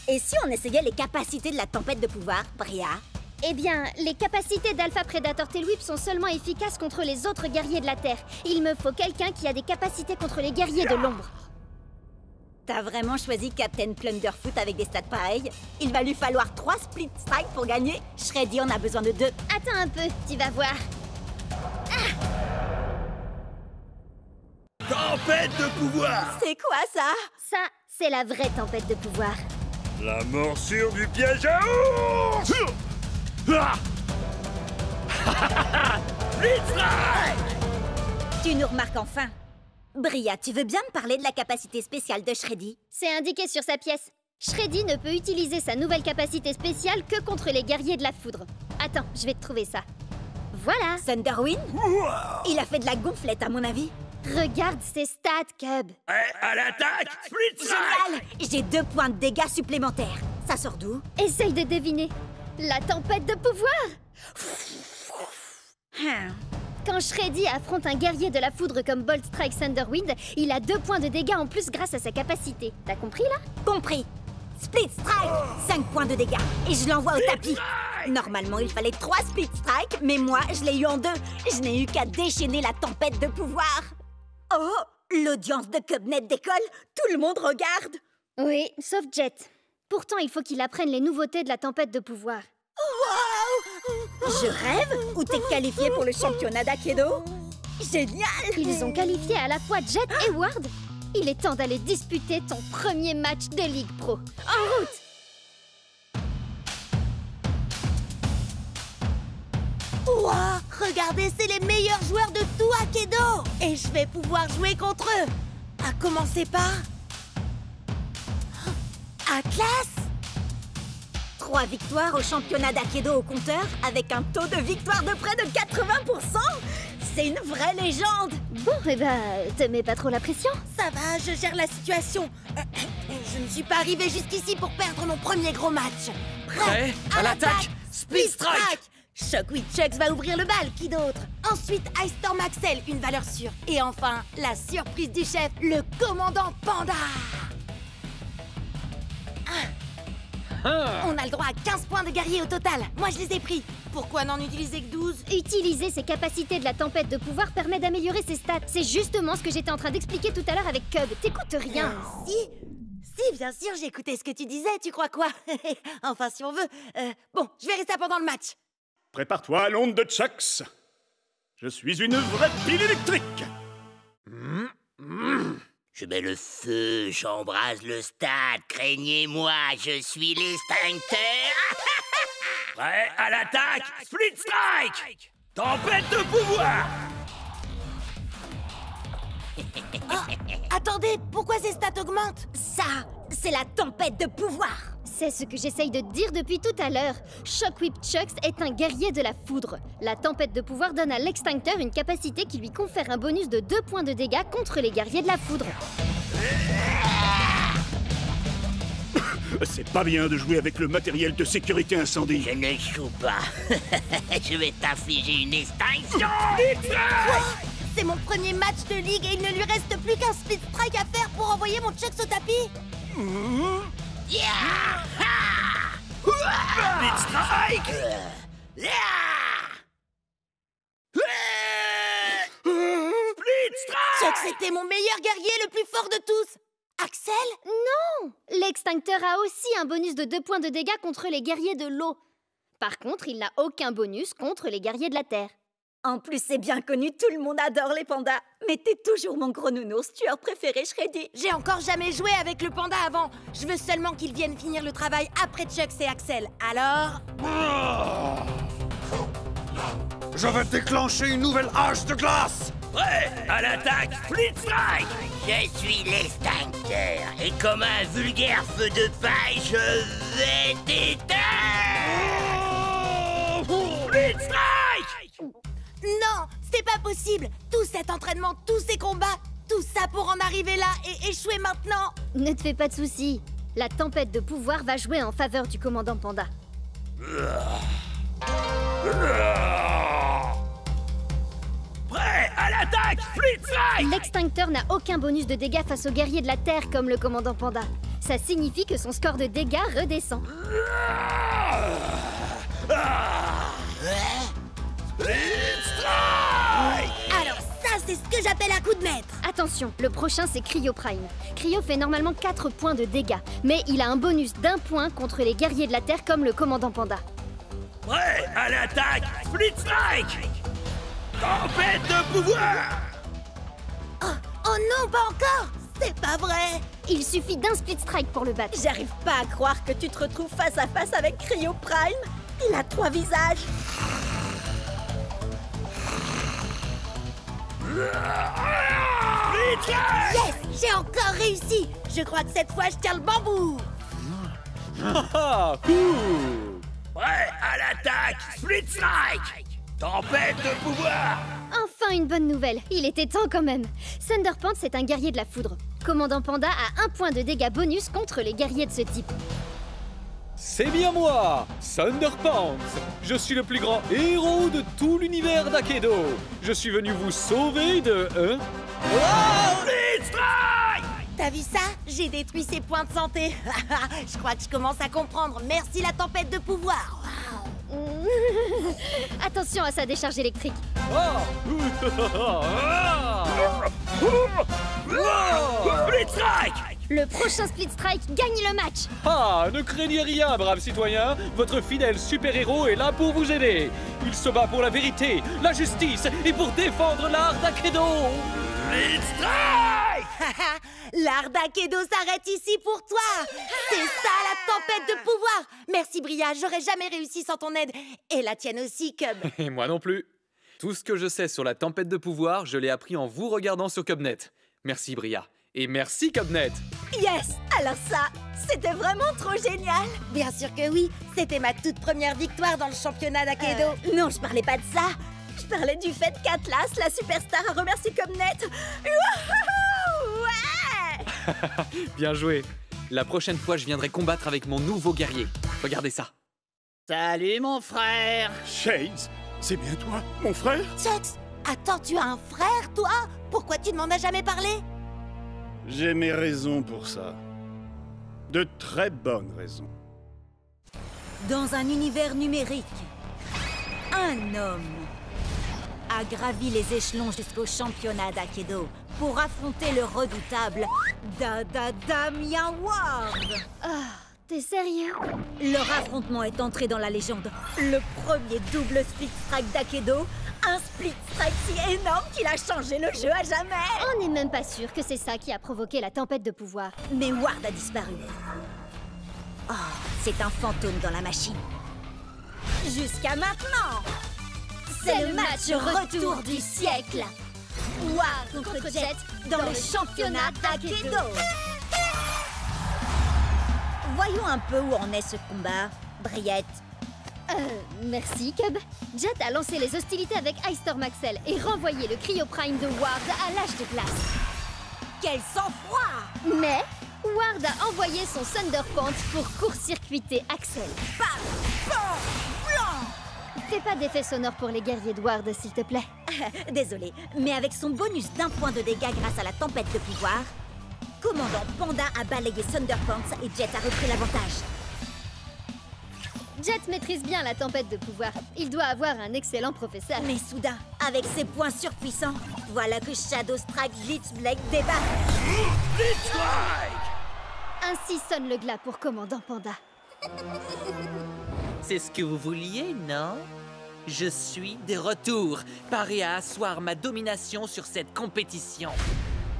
[SPEAKER 4] et si on essayait les capacités de la tempête de pouvoir, Bria?
[SPEAKER 3] Eh bien, les capacités d'Alpha Predator Tailwhip sont seulement efficaces contre les autres guerriers de la Terre. Il me faut quelqu'un qui a des capacités contre les guerriers de l'ombre.
[SPEAKER 4] T'as vraiment choisi Captain Plunderfoot avec des stats pareils? Il va lui falloir 3 Split Strike pour gagner. Shreddy en a besoin de 2.
[SPEAKER 3] Attends un peu, tu vas voir.
[SPEAKER 13] Tempête de pouvoir.
[SPEAKER 4] C'est quoi ça?
[SPEAKER 3] Ça, c'est la vraie tempête de pouvoir.
[SPEAKER 12] La morsure du piège à ours.
[SPEAKER 4] Tu nous remarques enfin. Bria, tu veux bien me parler de la capacité spéciale de Shreddy?
[SPEAKER 3] C'est indiqué sur sa pièce. Shreddy ne peut utiliser sa nouvelle capacité spéciale que contre les guerriers de la foudre. Attends, je vais te trouver ça. Voilà.
[SPEAKER 4] Thunderwind? Il a fait de la gonflette, à mon avis.
[SPEAKER 3] Regarde ses stats, Cub.
[SPEAKER 8] À l'attaque! Split Strike!
[SPEAKER 4] Génial! J'ai 2 points de dégâts supplémentaires. Ça sort d'où?
[SPEAKER 3] Essaye de deviner. La tempête de pouvoir! Quand Shreddy affronte un guerrier de la foudre comme Bolt Strike Thunderwind, il a 2 points de dégâts en plus grâce à sa capacité. T'as compris, là?
[SPEAKER 4] Compris. Split Strike, 5 points de dégâts. Et je l'envoie au tapis. Normalement, il fallait 3 Split Strike, mais moi, je l'ai eu en 2. Je n'ai eu qu'à déchaîner la tempête de pouvoir. Oh, l'audience de Cubnet décolle. Tout le monde regarde.
[SPEAKER 3] Oui, sauf Jet. Pourtant, il faut qu'il apprenne les nouveautés de la tempête de pouvoir.
[SPEAKER 1] Wow!
[SPEAKER 4] Je rêve? Ou t'es qualifié pour le championnat d'Aikido? Génial!
[SPEAKER 3] Ils ont qualifié à la fois Jet et Ward. Il est temps d'aller disputer ton premier match de Ligue Pro. En route!
[SPEAKER 1] Ouah, regardez, c'est les meilleurs joueurs de tout Aikido! Et je vais pouvoir jouer contre eux! À commencer par... Atlas!
[SPEAKER 4] 3 victoires au championnat d'Aikido au compteur, avec un taux de victoire de près de 80%! C'est une vraie légende!
[SPEAKER 3] Bon, eh ben, te mets pas trop la pression?
[SPEAKER 1] Ça va, je gère la situation. Je ne suis pas arrivée jusqu'ici pour perdre mon premier gros match.
[SPEAKER 7] Prêt à l'attaque, Split Strike!
[SPEAKER 1] Shockwave Chucks va ouvrir le bal, qui d'autre? Ensuite, Ice Storm Axel, une valeur sûre. Et enfin, la surprise du chef, le commandant Panda. On a le droit à 15 points de guerrier au total. Moi, je les ai pris. Pourquoi n'en utiliser que 12?
[SPEAKER 3] Utiliser ses capacités de la tempête de pouvoir permet d'améliorer ses stats. C'est justement ce que j'étais en train d'expliquer tout à l'heure avec Cub. T'écoutes rien.
[SPEAKER 1] Si, bien sûr, j'ai écouté ce que tu disais, tu crois quoi? Enfin, si on veut. Bon, je verrai ça pendant le match.
[SPEAKER 6] Prépare-toi à l'onde de Chucks. Je suis une vraie pile électrique.
[SPEAKER 11] Je mets le feu, j'embrase le stade, craignez-moi, je suis l'extincteur.
[SPEAKER 8] Prêt à l'attaque, Split Strike! Tempête de pouvoir!
[SPEAKER 1] Attendez, pourquoi ces stats augmentent?
[SPEAKER 4] Ça, c'est la tempête de pouvoir!
[SPEAKER 3] C'est ce que j'essaye de dire depuis tout à l'heure. Shockwave Chucks est un guerrier de la foudre. La tempête de pouvoir donne à l'extincteur une capacité qui lui confère un bonus de 2 points de dégâts contre les guerriers de la foudre.
[SPEAKER 6] C'est pas bien de jouer avec le matériel de sécurité incendie.
[SPEAKER 11] Je ne joue pas. Je vais t'infliger une extinction.
[SPEAKER 1] C'est mon premier match de ligue et il ne lui reste plus qu'un Split Strike à faire pour envoyer mon Chucks au tapis.
[SPEAKER 8] Split Strike! Split Strike!
[SPEAKER 1] Chucks était mon meilleur guerrier, le plus fort de tous. Axel?
[SPEAKER 3] Non! L'extincteur a aussi un bonus de 2 points de dégâts contre les guerriers de l'eau. Par contre, il n'a aucun bonus contre les guerriers de la terre.
[SPEAKER 4] En plus, c'est bien connu, tout le monde adore les pandas. Mais t'es toujours mon gros nounours, tueur préféré, Shreddy.
[SPEAKER 1] J'ai encore jamais joué avec le panda avant. Je veux seulement qu'il vienne finir le travail après Chucks et Axel. Alors...
[SPEAKER 14] Je vais déclencher une nouvelle hache de glace.
[SPEAKER 8] Prêt à l'attaque, Split Strike!
[SPEAKER 11] Je suis l'extincteur, et comme un vulgaire feu de paille, je vais t'éteindre.
[SPEAKER 8] Split Strike!
[SPEAKER 1] Non, c'est pas possible. Tout cet entraînement, tous ces combats, tout ça pour en arriver là et échouer maintenant.
[SPEAKER 3] Ne te fais pas de soucis. La tempête de pouvoir va jouer en faveur du commandant Panda.
[SPEAKER 8] Prêt à l'attaque, Split Strike!
[SPEAKER 3] L'extincteur n'a aucun bonus de dégâts face aux guerriers de la Terre comme le commandant Panda. Ça signifie que son score de dégâts redescend.
[SPEAKER 8] Split Strike!
[SPEAKER 1] Alors ça, c'est ce que j'appelle un coup de maître.
[SPEAKER 3] Attention, le prochain c'est Cryo Prime. Cryo fait normalement 4 points de dégâts, mais il a un bonus d'1 point contre les guerriers de la Terre comme le commandant Panda.
[SPEAKER 8] Prêt à l'attaque, Split Strike! Tempête de pouvoir!
[SPEAKER 1] Oh non, pas encore. C'est pas vrai.
[SPEAKER 3] Il suffit d'un Split Strike pour le battre.
[SPEAKER 4] J'arrive pas à croire que tu te retrouves face à face avec Cryo Prime. Il a 3 visages.
[SPEAKER 1] Yes, j'ai encore réussi. Je crois que cette fois, je tiens le bambou.
[SPEAKER 8] Prêt à l'attaque, Split Strike! Tempête de pouvoir!
[SPEAKER 3] Enfin une bonne nouvelle, il était temps quand même. Thunderpants est un guerrier de la foudre. Commandant Panda a 1 point de dégâts bonus contre les guerriers de ce type.
[SPEAKER 15] C'est bien moi, Thunderpants. Je suis le plus grand héros de tout l'univers d'Aikido. Je suis venu vous sauver de...
[SPEAKER 8] Split Strike!
[SPEAKER 1] T'as vu ça? J'ai détruit ses points de santé. Je crois que je commence à comprendre. Merci la tempête de pouvoir.
[SPEAKER 3] Attention à sa décharge électrique.
[SPEAKER 8] Split Strike!
[SPEAKER 3] Le prochain Split Strike gagne le match.
[SPEAKER 15] Ah, ne craignez rien, braves citoyens. Votre fidèle super-héros est là pour vous aider. Il se bat pour la vérité, la justice et pour défendre l'art d'Akedo.
[SPEAKER 8] Split Strike!
[SPEAKER 1] L'art d'Akedo s'arrête ici pour toi. C'est ça la tempête de pouvoir. Merci Bria, j'aurais jamais réussi sans ton aide. Et la tienne aussi, Cub.
[SPEAKER 15] Et moi non plus. Tout ce que je sais sur la tempête de pouvoir, je l'ai appris en vous regardant sur Cubnet. Merci Bria. Et merci Cubnet.
[SPEAKER 4] Yes! Alors ça, c'était vraiment trop génial!
[SPEAKER 1] Bien sûr que oui, c'était ma toute première victoire dans le championnat d'Akedo.
[SPEAKER 4] Non, je parlais pas de ça. Je parlais du fait qu'Atlas, la superstar, a remercié Cubnet. Wouhou! Ouais!
[SPEAKER 15] Bien joué. La prochaine fois, je viendrai combattre avec mon nouveau guerrier. Regardez ça.
[SPEAKER 5] Salut mon frère.
[SPEAKER 2] Shades, c'est bien toi, mon frère?
[SPEAKER 1] Chucks, attends, tu as un frère, toi? Pourquoi tu ne m'en as jamais parlé?
[SPEAKER 6] J'ai mes raisons pour ça. De très bonnes raisons.
[SPEAKER 4] Dans un univers numérique, un homme a gravi les échelons jusqu'au championnat d'Akedo pour affronter le redoutable Damien Ward.
[SPEAKER 3] Ah, t'es sérieux?
[SPEAKER 4] Leur affrontement est entré dans la légende. Le premier double split strike d'Akedo, un split strike si énorme qu'il a changé le jeu à jamais.
[SPEAKER 3] On n'est même pas sûr que c'est ça qui a provoqué la tempête de pouvoir.
[SPEAKER 4] Mais Ward a disparu. Oh, c'est un fantôme dans la machine. Jusqu'à maintenant.
[SPEAKER 3] C'est le match retour du siècle.
[SPEAKER 4] Ward contre Jet dans le championnat d'Akedo. Voyons un peu où en est ce combat, Briette.
[SPEAKER 3] Merci, Cub. Jet a lancé les hostilités avec Ice Storm Axel et renvoyé le Cryo Prime de Ward à l'âge de glace.
[SPEAKER 4] Quel sang-froid!
[SPEAKER 3] Mais Ward a envoyé son Thunderpants pour court-circuiter Axel. Fais pas d'effet sonore pour les guerriers de Ward, s'il te plaît.
[SPEAKER 4] Désolé, mais avec son bonus d'1 point de dégâts grâce à la tempête de pouvoir, Commandant Panda a balayé Thunderpants et Jet a repris l'avantage.
[SPEAKER 3] Jet maîtrise bien la tempête de pouvoir. Il doit avoir un excellent professeur.
[SPEAKER 4] Mais soudain, avec ses points surpuissants, voilà que Shadow Strike Glitchblade débarque.
[SPEAKER 8] Split Strike!
[SPEAKER 3] Ainsi sonne le glas pour Commandant Panda.
[SPEAKER 7] C'est ce que vous vouliez, non? Je suis de retour, paré à asseoir ma domination sur cette compétition.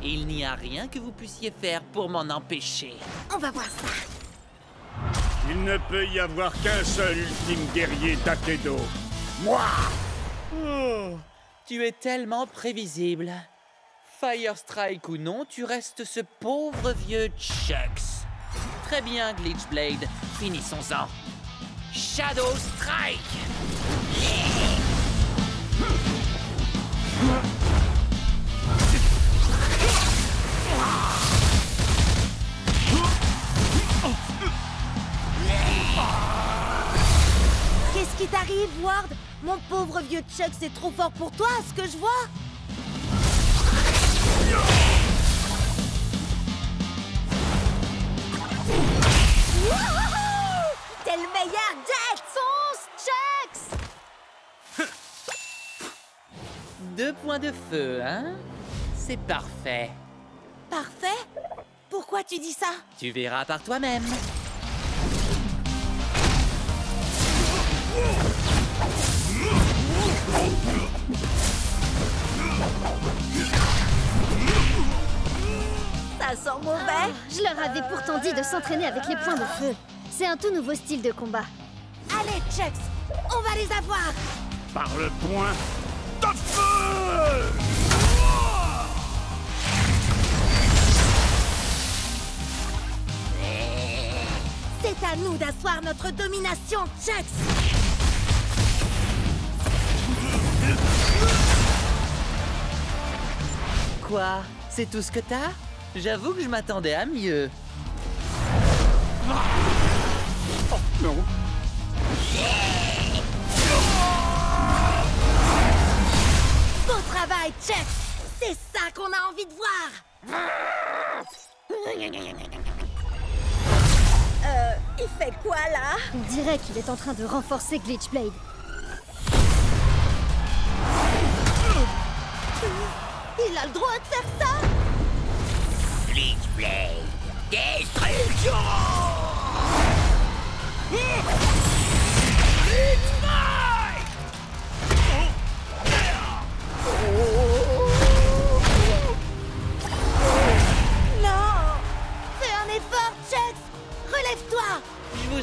[SPEAKER 7] Et il n'y a rien que vous puissiez faire pour m'en empêcher.
[SPEAKER 1] On va voir ça.
[SPEAKER 6] Il ne peut y avoir qu'un seul ultime guerrier d'Akedo. Moi!
[SPEAKER 7] Oh, tu es tellement prévisible. Fire Strike ou non, tu restes ce pauvre vieux Chucks. Très bien, Glitchblade. Finissons-en. Shadow Strike!
[SPEAKER 1] Qu'est-ce qui t'arrive, Ward? Mon pauvre vieux Chuck, c'est trop fort pour toi, ce que je vois.
[SPEAKER 4] T'es le meilleur, Jet!
[SPEAKER 3] Fonce, Chucks!
[SPEAKER 7] 2 points de feu, hein? C'est parfait.
[SPEAKER 1] Parfait? Pourquoi tu dis ça?
[SPEAKER 7] Tu verras par toi-même.
[SPEAKER 4] Ça sent mauvais.
[SPEAKER 3] Je leur avais pourtant dit de s'entraîner avec les points de feu. C'est un tout nouveau style de combat.
[SPEAKER 1] Allez, Chucks, on va les avoir.
[SPEAKER 6] Par le point de feu!
[SPEAKER 1] C'est à nous d'asseoir notre domination, Chucks.
[SPEAKER 7] Quoi? C'est tout ce que t'as? J'avoue que je m'attendais à mieux.
[SPEAKER 6] Oh, non.
[SPEAKER 1] Beau travail, Chucks. C'est ça qu'on a envie de voir.
[SPEAKER 4] Il fait quoi, là?
[SPEAKER 3] On dirait qu'il est en train de renforcer Glitchblade.
[SPEAKER 1] Il a le droit de faire ça?
[SPEAKER 11] Glitchblade,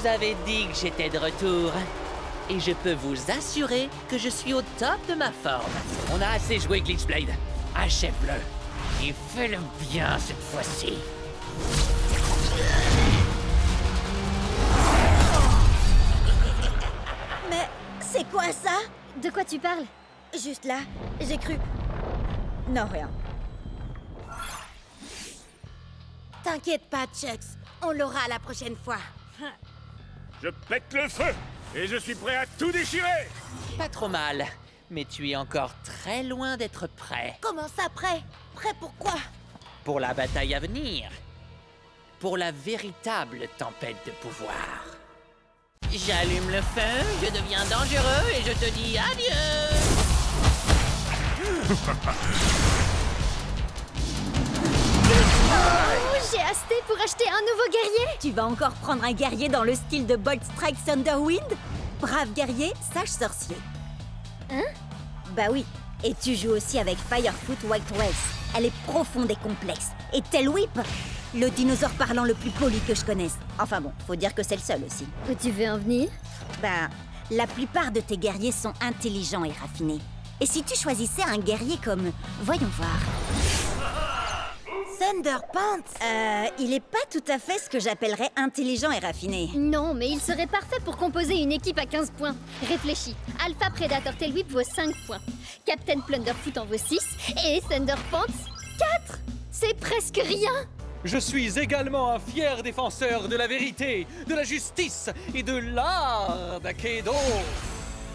[SPEAKER 7] vous avais dit que j'étais de retour. Et je peux vous assurer que je suis au top de ma forme. On a assez joué Glitchblade. Achève-le. Et fais-le bien cette fois-ci.
[SPEAKER 4] Mais c'est quoi ça?
[SPEAKER 3] De quoi tu parles?
[SPEAKER 4] Juste là, j'ai cru... Non, rien.
[SPEAKER 1] T'inquiète pas, Chucks. On l'aura la prochaine fois.
[SPEAKER 6] Je pète le feu et je suis prêt à tout déchirer.
[SPEAKER 7] Pas trop mal. Mais tu es encore très loin d'être prêt.
[SPEAKER 1] Comment ça, prêt? Prêt pour quoi?
[SPEAKER 7] Pour la bataille à venir. Pour la véritable tempête de pouvoir. J'allume le feu, je deviens dangereux et je te dis adieu.
[SPEAKER 3] Oh, j'ai hasté pour acheter un nouveau guerrier.
[SPEAKER 4] Tu vas encore prendre un guerrier dans le style de Bolt Strike Thunderwind? Brave guerrier, sage sorcier.
[SPEAKER 3] Hein?
[SPEAKER 4] Bah oui. Et tu joues aussi avec Firefoot White Whales. Elle est profonde et complexe. Et Tail Whip, le dinosaure parlant le plus poli que je connaisse. Enfin bon, faut dire que c'est le seul aussi.
[SPEAKER 3] Où tu veux en venir?
[SPEAKER 4] Bah, la plupart de tes guerriers sont intelligents et raffinés. Et si tu choisissais un guerrier comme... Voyons voir...
[SPEAKER 1] Thunderpants?
[SPEAKER 4] Il est pas tout à fait ce que j'appellerais intelligent et raffiné.
[SPEAKER 3] Non, mais il serait parfait pour composer une équipe à 15 points. Réfléchis, Alpha Predator Tail Whip vaut 5 points, Captain Plunderfoot en vaut 6, et Thunderpants 4. C'est presque rien.
[SPEAKER 15] Je suis également un fier défenseur de la vérité, de la justice et de l'art d'Akedo.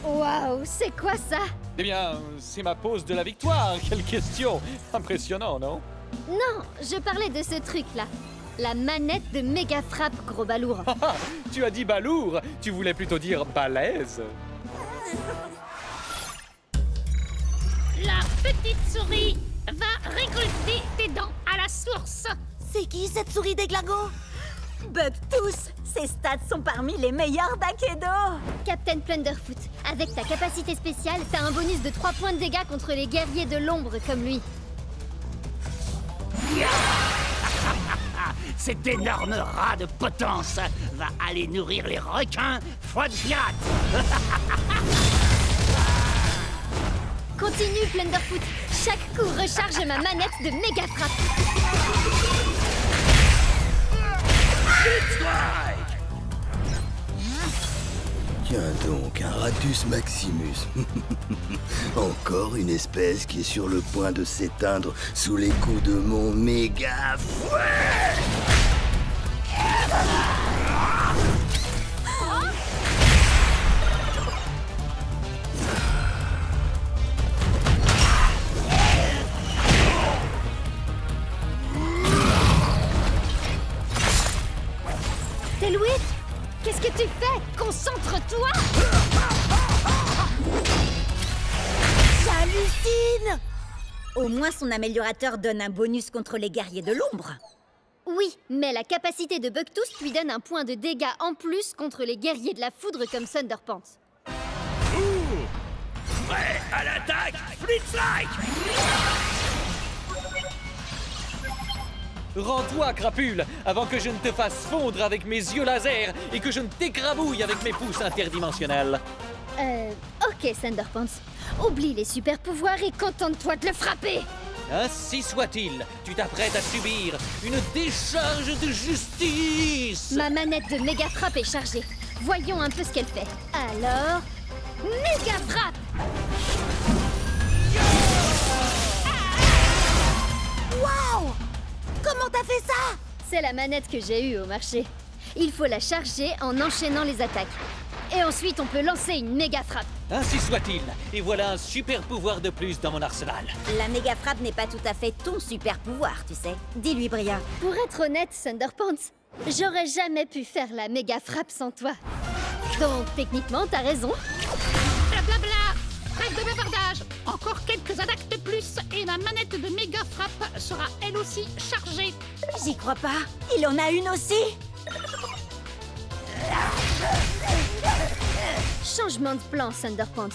[SPEAKER 3] Waouh, c'est quoi ça?
[SPEAKER 15] Eh bien, c'est ma pose de la victoire. Quelle question! Impressionnant, non?
[SPEAKER 3] Non, je parlais de ce truc-là. La manette de méga frappe, gros balourd.
[SPEAKER 15] Tu as dit balourd, tu voulais plutôt dire balèze.
[SPEAKER 16] La petite souris va récolter tes dents à la source.
[SPEAKER 1] C'est qui cette souris déglingo?
[SPEAKER 4] Bugtooth, ses stats sont parmi les meilleurs d'Akedo.
[SPEAKER 3] Captain Plunderfoot, avec ta capacité spéciale, t'as un bonus de 3 points de dégâts contre les guerriers de l'ombre comme lui.
[SPEAKER 11] Cet énorme rat de potence va aller nourrir les requins foie de pirate.
[SPEAKER 3] Continue, Plunderfoot. Chaque coup recharge ma manette de méga frappe.
[SPEAKER 13] Tiens donc, un Ratus Maximus. Encore une espèce qui est sur le point de s'éteindre sous les coups de mon méga fouet.
[SPEAKER 3] Tail Whip, qu'est-ce que tu fais? Concentre-toi!
[SPEAKER 4] J'hallucine! Au moins son améliorateur donne un bonus contre les guerriers de l'ombre.
[SPEAKER 3] Oui, mais la capacité de Bugtooth lui donne un point de dégâts en plus contre les guerriers de la foudre comme Thunderpants.
[SPEAKER 8] Prêt à l'attaque, Flitzlike!
[SPEAKER 15] Rends-toi, crapule, avant que je ne te fasse fondre avec mes yeux laser et que je ne t'écrabouille avec mes pouces interdimensionnels.
[SPEAKER 3] Ok, Thunderpants. Oublie les super pouvoirs et contente-toi de le frapper!
[SPEAKER 15] Ainsi soit-il, tu t'apprêtes à subir une décharge de justice!
[SPEAKER 3] Ma manette de méga frappe est chargée. Voyons un peu ce qu'elle fait. Alors... méga frappe!
[SPEAKER 1] Waouh! Comment t'as fait ça?
[SPEAKER 3] C'est la manette que j'ai eue au marché. Il faut la charger en enchaînant les attaques. Et ensuite, on peut lancer une méga frappe.
[SPEAKER 15] Ainsi soit-il, et voilà un super pouvoir de plus dans mon arsenal.
[SPEAKER 4] La méga frappe n'est pas tout à fait ton super pouvoir, tu sais. Dis-lui, Bria.
[SPEAKER 3] Pour être honnête, Thunderpants, j'aurais jamais pu faire la méga frappe sans toi. Donc, techniquement, t'as raison.
[SPEAKER 16] Blablabla. Trêve de bavardage. Encore quelques attaques de plus et ma manette de méga frappe sera elle aussi chargée.
[SPEAKER 4] J'y crois pas. Il en a une aussi.
[SPEAKER 3] Changement de plan, Thunderpants.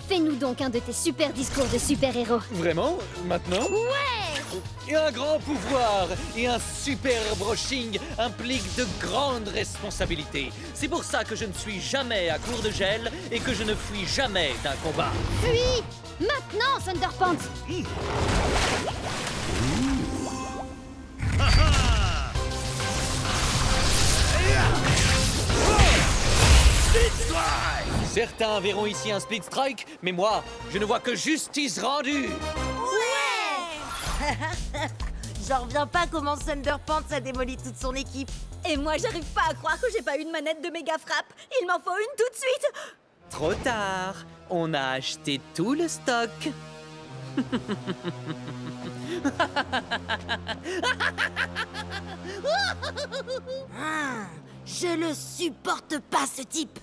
[SPEAKER 3] Fais-nous donc un de tes super discours de super-héros.
[SPEAKER 15] Vraiment? Maintenant?
[SPEAKER 3] Ouais!
[SPEAKER 15] Et un grand pouvoir et un super brushing impliquent de grandes responsabilités. C'est pour ça que je ne suis jamais à court de gel et que je ne fuis jamais d'un combat.
[SPEAKER 3] Fuis! Maintenant, Thunderpants!
[SPEAKER 15] Certains verront ici un Split Strike, mais moi, je ne vois que justice rendue.
[SPEAKER 1] Ouais. J'en reviens pas comment Thunderpants a démoli toute son équipe.
[SPEAKER 4] Et moi, j'arrive pas à croire que j'ai pas une manette de méga frappe. Il m'en faut une tout de suite.
[SPEAKER 7] Trop tard. On a acheté tout le stock.
[SPEAKER 1] Je le supporte pas, ce type.